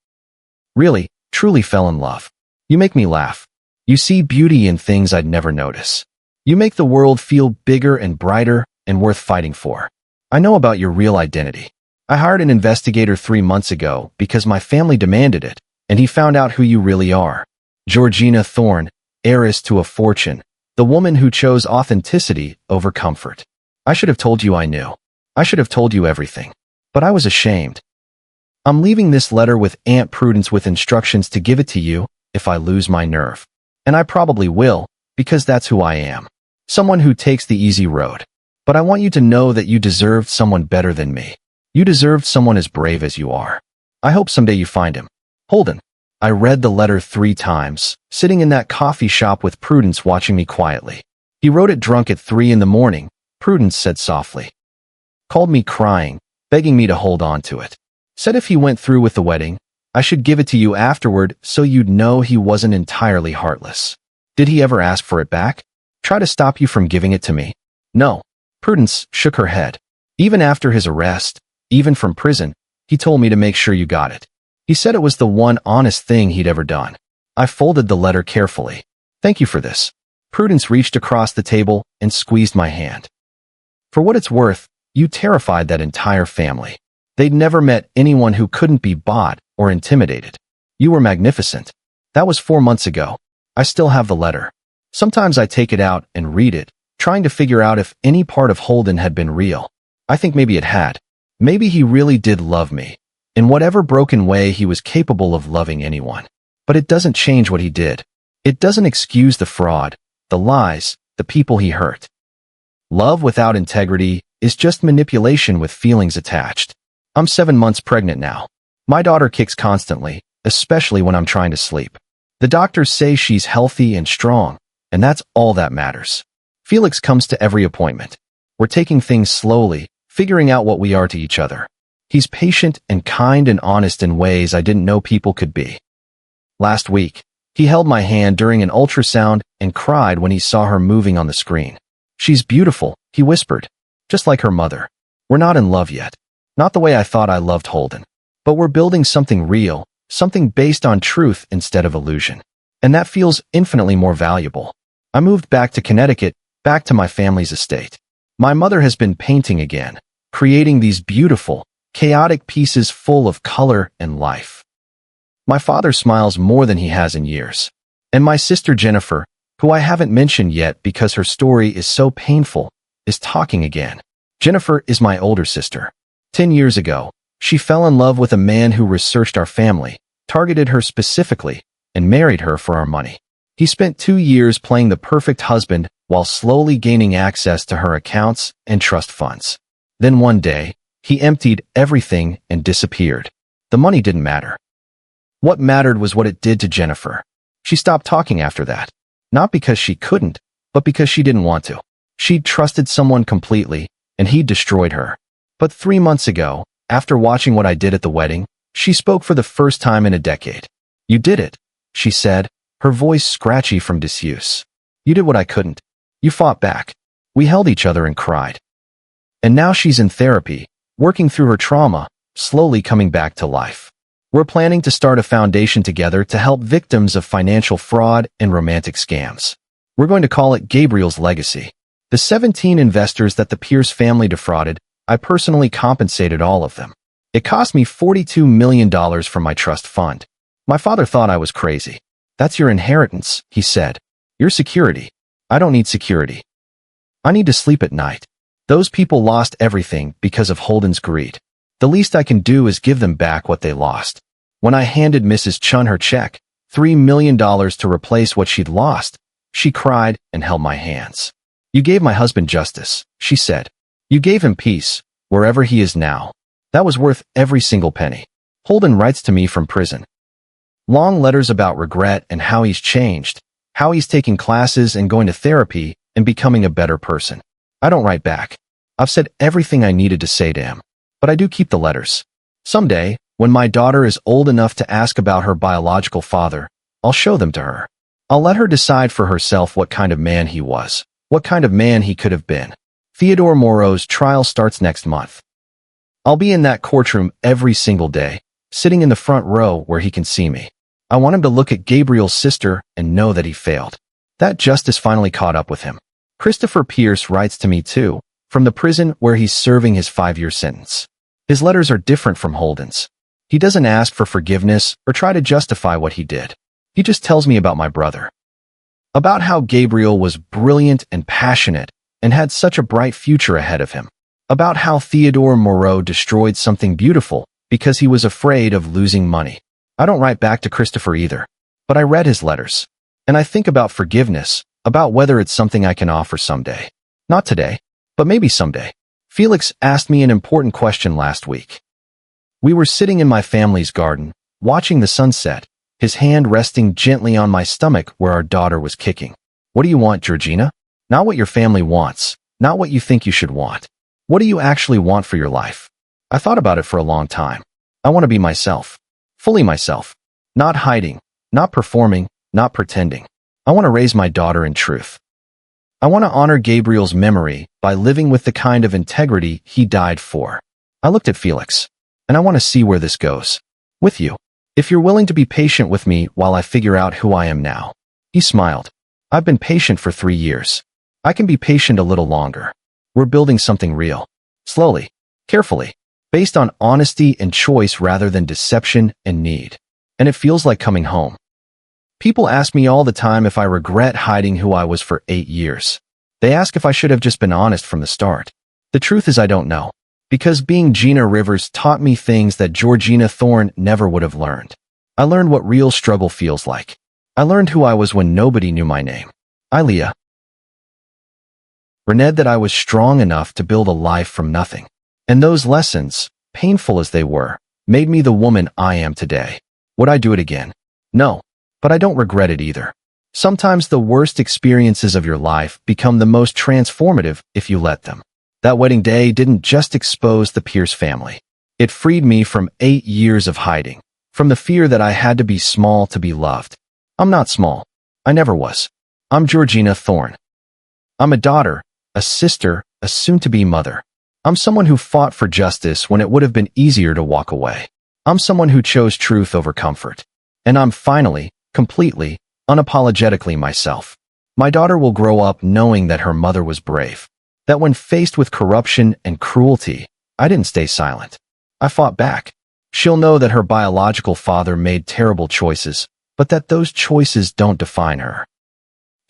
Speaker 1: Really, truly fell in love. You make me laugh. You see beauty in things I'd never notice. You make the world feel bigger and brighter and worth fighting for. I know about your real identity. I hired an investigator 3 months ago because my family demanded it, and he found out who you really are. Georgina Thorne, heiress to a fortune, the woman who chose authenticity over comfort. I should have told you I knew. I should have told you everything. But I was ashamed. I'm leaving this letter with Aunt Prudence with instructions to give it to you if I lose my nerve. And I probably will, because that's who I am. Someone who takes the easy road. But I want you to know that you deserved someone better than me. You deserved someone as brave as you are. I hope someday you find him. Holden. I read the letter 3 times, sitting in that coffee shop with Prudence watching me quietly. He wrote it drunk at 3 in the morning, Prudence said softly. Called me crying, begging me to hold on to it. Said if he went through with the wedding, I should give it to you afterward so you'd know he wasn't entirely heartless. Did he ever ask for it back? Try to stop you from giving it to me? No. Prudence shook her head. Even after his arrest, even from prison, he told me to make sure you got it. He said it was the one honest thing he'd ever done. I folded the letter carefully. Thank you for this. Prudence reached across the table and squeezed my hand. For what it's worth, you terrified that entire family. They'd never met anyone who couldn't be bought or intimidated. You were magnificent. That was 4 months ago. I still have the letter. Sometimes I take it out and read it, trying to figure out if any part of Holden had been real. I think maybe it had. Maybe he really did love me, in whatever broken way he was capable of loving anyone. But it doesn't change what he did. It doesn't excuse the fraud, the lies, the people he hurt. Love without integrity is just manipulation with feelings attached. I'm 7 months pregnant now. My daughter kicks constantly, especially when I'm trying to sleep. The doctors say she's healthy and strong, and that's all that matters. Felix comes to every appointment. We're taking things slowly, figuring out what we are to each other. He's patient and kind and honest in ways I didn't know people could be. Last week, he held my hand during an ultrasound and cried when he saw her moving on the screen. She's beautiful, he whispered, just like her mother. We're not in love yet. Not the way I thought I loved Holden. But we're building something real, something based on truth instead of illusion. And that feels infinitely more valuable. I moved back to Connecticut, back to my family's estate. My mother has been painting again, creating these beautiful, chaotic pieces full of color and life. My father smiles more than he has in years. And my sister Jennifer, who I haven't mentioned yet because her story is so painful, is talking again. Jennifer is my older sister. 10 years ago, she fell in love with a man who researched our family, targeted her specifically, and married her for our money. He spent 2 years playing the perfect husband while slowly gaining access to her accounts and trust funds. Then one day, he emptied everything and disappeared. The money didn't matter. What mattered was what it did to Jennifer. She stopped talking after that. Not because she couldn't, but because she didn't want to. She'd trusted someone completely, and he'd destroyed her. But 3 months ago, after watching what I did at the wedding, she spoke for the first time in a decade. "You did it," she said, her voice scratchy from disuse. "You did what I couldn't. You fought back." We held each other and cried. And now she's in therapy, working through her trauma, slowly coming back to life. We're planning to start a foundation together to help victims of financial fraud and romantic scams. We're going to call it Gabriel's Legacy. The 17 investors that the Pierce family defrauded, I personally compensated all of them. It cost me $42 million from my trust fund. My father thought I was crazy. "That's your inheritance," he said. "Your security." I don't need security. I need to sleep at night. Those people lost everything because of Holden's greed. The least I can do is give them back what they lost. When I handed Mrs. Chun her check, $3 million to replace what she'd lost, she cried and held my hands. "You gave my husband justice," she said. "You gave him peace, wherever he is now. That was worth every single penny." Holden writes to me from prison. Long letters about regret and how he's changed, how he's taking classes and going to therapy and becoming a better person. I don't write back. I've said everything I needed to say to him, but I do keep the letters. Someday, when my daughter is old enough to ask about her biological father, I'll show them to her. I'll let her decide for herself what kind of man he was, what kind of man he could have been. Theodore Moreau's trial starts next month. I'll be in that courtroom every single day, sitting in the front row where he can see me. I want him to look at Gabriel's sister and know that he failed. That justice finally caught up with him. Christopher Pierce writes to me too, from the prison where he's serving his 5-year sentence. His letters are different from Holden's. He doesn't ask for forgiveness or try to justify what he did. He just tells me about my brother. About how Gabriel was brilliant and passionate and had such a bright future ahead of him. About how Theodore Moreau destroyed something beautiful because he was afraid of losing money. I don't write back to Christopher either, but I read his letters. And I think about forgiveness, about whether it's something I can offer someday. Not today, but maybe someday. Felix asked me an important question last week. We were sitting in my family's garden, watching the sunset, his hand resting gently on my stomach where our daughter was kicking. "What do you want, Georgina? Not what your family wants, not what you think you should want. What do you actually want for your life?" I thought about it for a long time. I want to be myself. Fully myself. Not hiding, not performing, not pretending. I want to raise my daughter in truth. I want to honor Gabriel's memory by living with the kind of integrity he died for. I looked at Felix, and I want to see where this goes. With you. If you're willing to be patient with me while I figure out who I am now. He smiled. I've been patient for 3 years. I can be patient a little longer. We're building something real. Slowly. Carefully. Based on honesty and choice rather than deception and need. And it feels like coming home. People ask me all the time if I regret hiding who I was for 8 years. They ask if I should have just been honest from the start. The truth is I don't know. Because being Gina Rivers taught me things that Georgina Thorne never would have learned. I learned what real struggle feels like. I learned who I was when nobody knew my name. I learned that I was strong enough to build a life from nothing. And those lessons, painful as they were, made me the woman I am today. Would I do it again? No, but I don't regret it either. Sometimes the worst experiences of your life become the most transformative if you let them. That wedding day didn't just expose the Pierce family. It freed me from 8 years of hiding, from the fear that I had to be small to be loved. I'm not small. I never was. I'm Georgina Thorne. I'm a daughter, a sister, a soon-to-be mother. I'm someone who fought for justice when it would have been easier to walk away. I'm someone who chose truth over comfort. And I'm finally, completely, unapologetically myself. My daughter will grow up knowing that her mother was brave. That when faced with corruption and cruelty, I didn't stay silent. I fought back. She'll know that her biological father made terrible choices, but that those choices don't define her.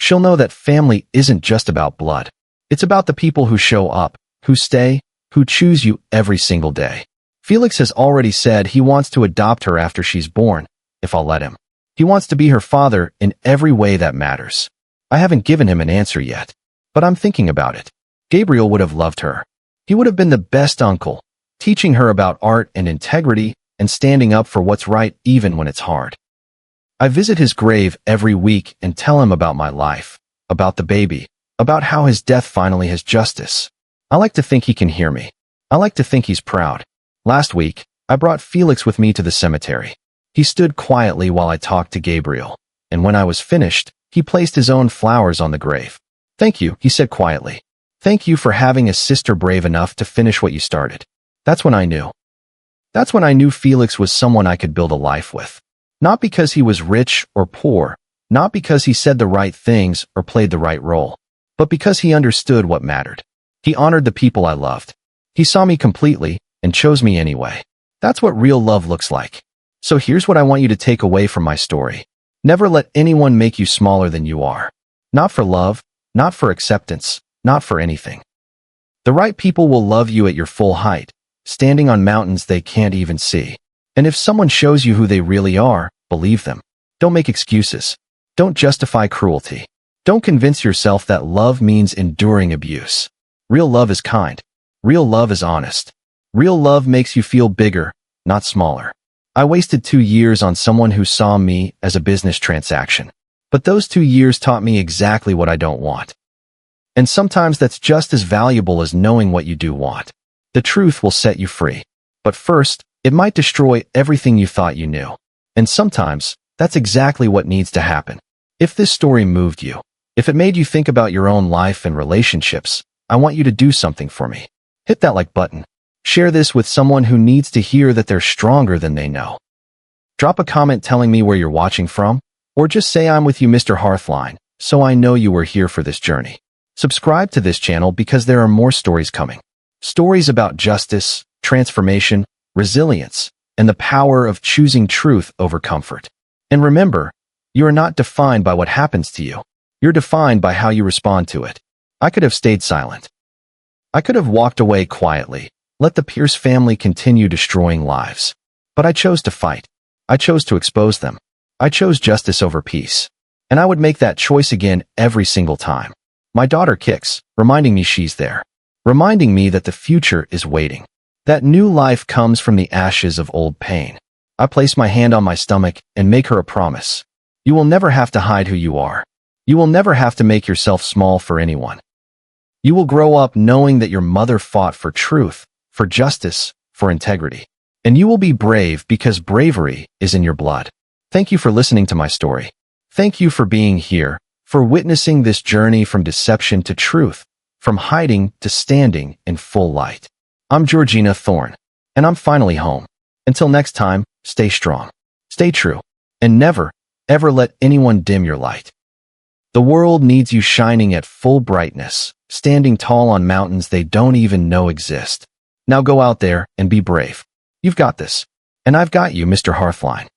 Speaker 1: She'll know that family isn't just about blood. It's about the people who show up, who stay, who choose you every single day. Felix has already said he wants to adopt her after she's born, if I'll let him. He wants to be her father in every way that matters. I haven't given him an answer yet, but I'm thinking about it. Gabriel would have loved her. He would have been the best uncle, teaching her about art and integrity and standing up for what's right even when it's hard. I visit his grave every week and tell him about my life, about the baby, about how his death finally has justice. I like to think he can hear me. I like to think he's proud. Last week, I brought Felix with me to the cemetery. He stood quietly while I talked to Gabriel, and when I was finished, he placed his own flowers on the grave. "Thank you," he said quietly. "Thank you for having a sister brave enough to finish what you started." That's when I knew. That's when I knew Felix was someone I could build a life with. Not because he was rich or poor, not because he said the right things or played the right role, but because he understood what mattered. He honored the people I loved. He saw me completely and chose me anyway. That's what real love looks like. So here's what I want you to take away from my story. Never let anyone make you smaller than you are. Not for love, not for acceptance, not for anything. The right people will love you at your full height, standing on mountains they can't even see. And if someone shows you who they really are, believe them. Don't make excuses. Don't justify cruelty. Don't convince yourself that love means enduring abuse. Real love is kind. Real love is honest. Real love makes you feel bigger, not smaller. I wasted 2 years on someone who saw me as a business transaction. But those 2 years taught me exactly what I don't want. And sometimes that's just as valuable as knowing what you do want. The truth will set you free. But first, it might destroy everything you thought you knew. And sometimes, that's exactly what needs to happen. If this story moved you, if it made you think about your own life and relationships, I want you to do something for me. Hit that like button. Share this with someone who needs to hear that they're stronger than they know. Drop a comment telling me where you're watching from, or just say I'm with you, Mr. Hearthline, so I know you were here for this journey. Subscribe to this channel because there are more stories coming. Stories about justice, transformation, resilience, and the power of choosing truth over comfort. And remember, you are not defined by what happens to you. You're defined by how you respond to it. I could have stayed silent. I could have walked away quietly, let the Pierce family continue destroying lives. But I chose to fight. I chose to expose them. I chose justice over peace. And I would make that choice again every single time. My daughter kicks, reminding me she's there. Reminding me that the future is waiting. That new life comes from the ashes of old pain. I place my hand on my stomach and make her a promise. You will never have to hide who you are. You will never have to make yourself small for anyone. You will grow up knowing that your mother fought for truth, for justice, for integrity. And you will be brave because bravery is in your blood. Thank you for listening to my story. Thank you for being here, for witnessing this journey from deception to truth, from hiding to standing in full light. I'm Georgina Thorne, and I'm finally home. Until next time, stay strong, stay true, and never, ever let anyone dim your light. The world needs you shining at full brightness, standing tall on mountains they don't even know exist. Now go out there and be brave. You've got this. And I've got you, Mr. Hearthline.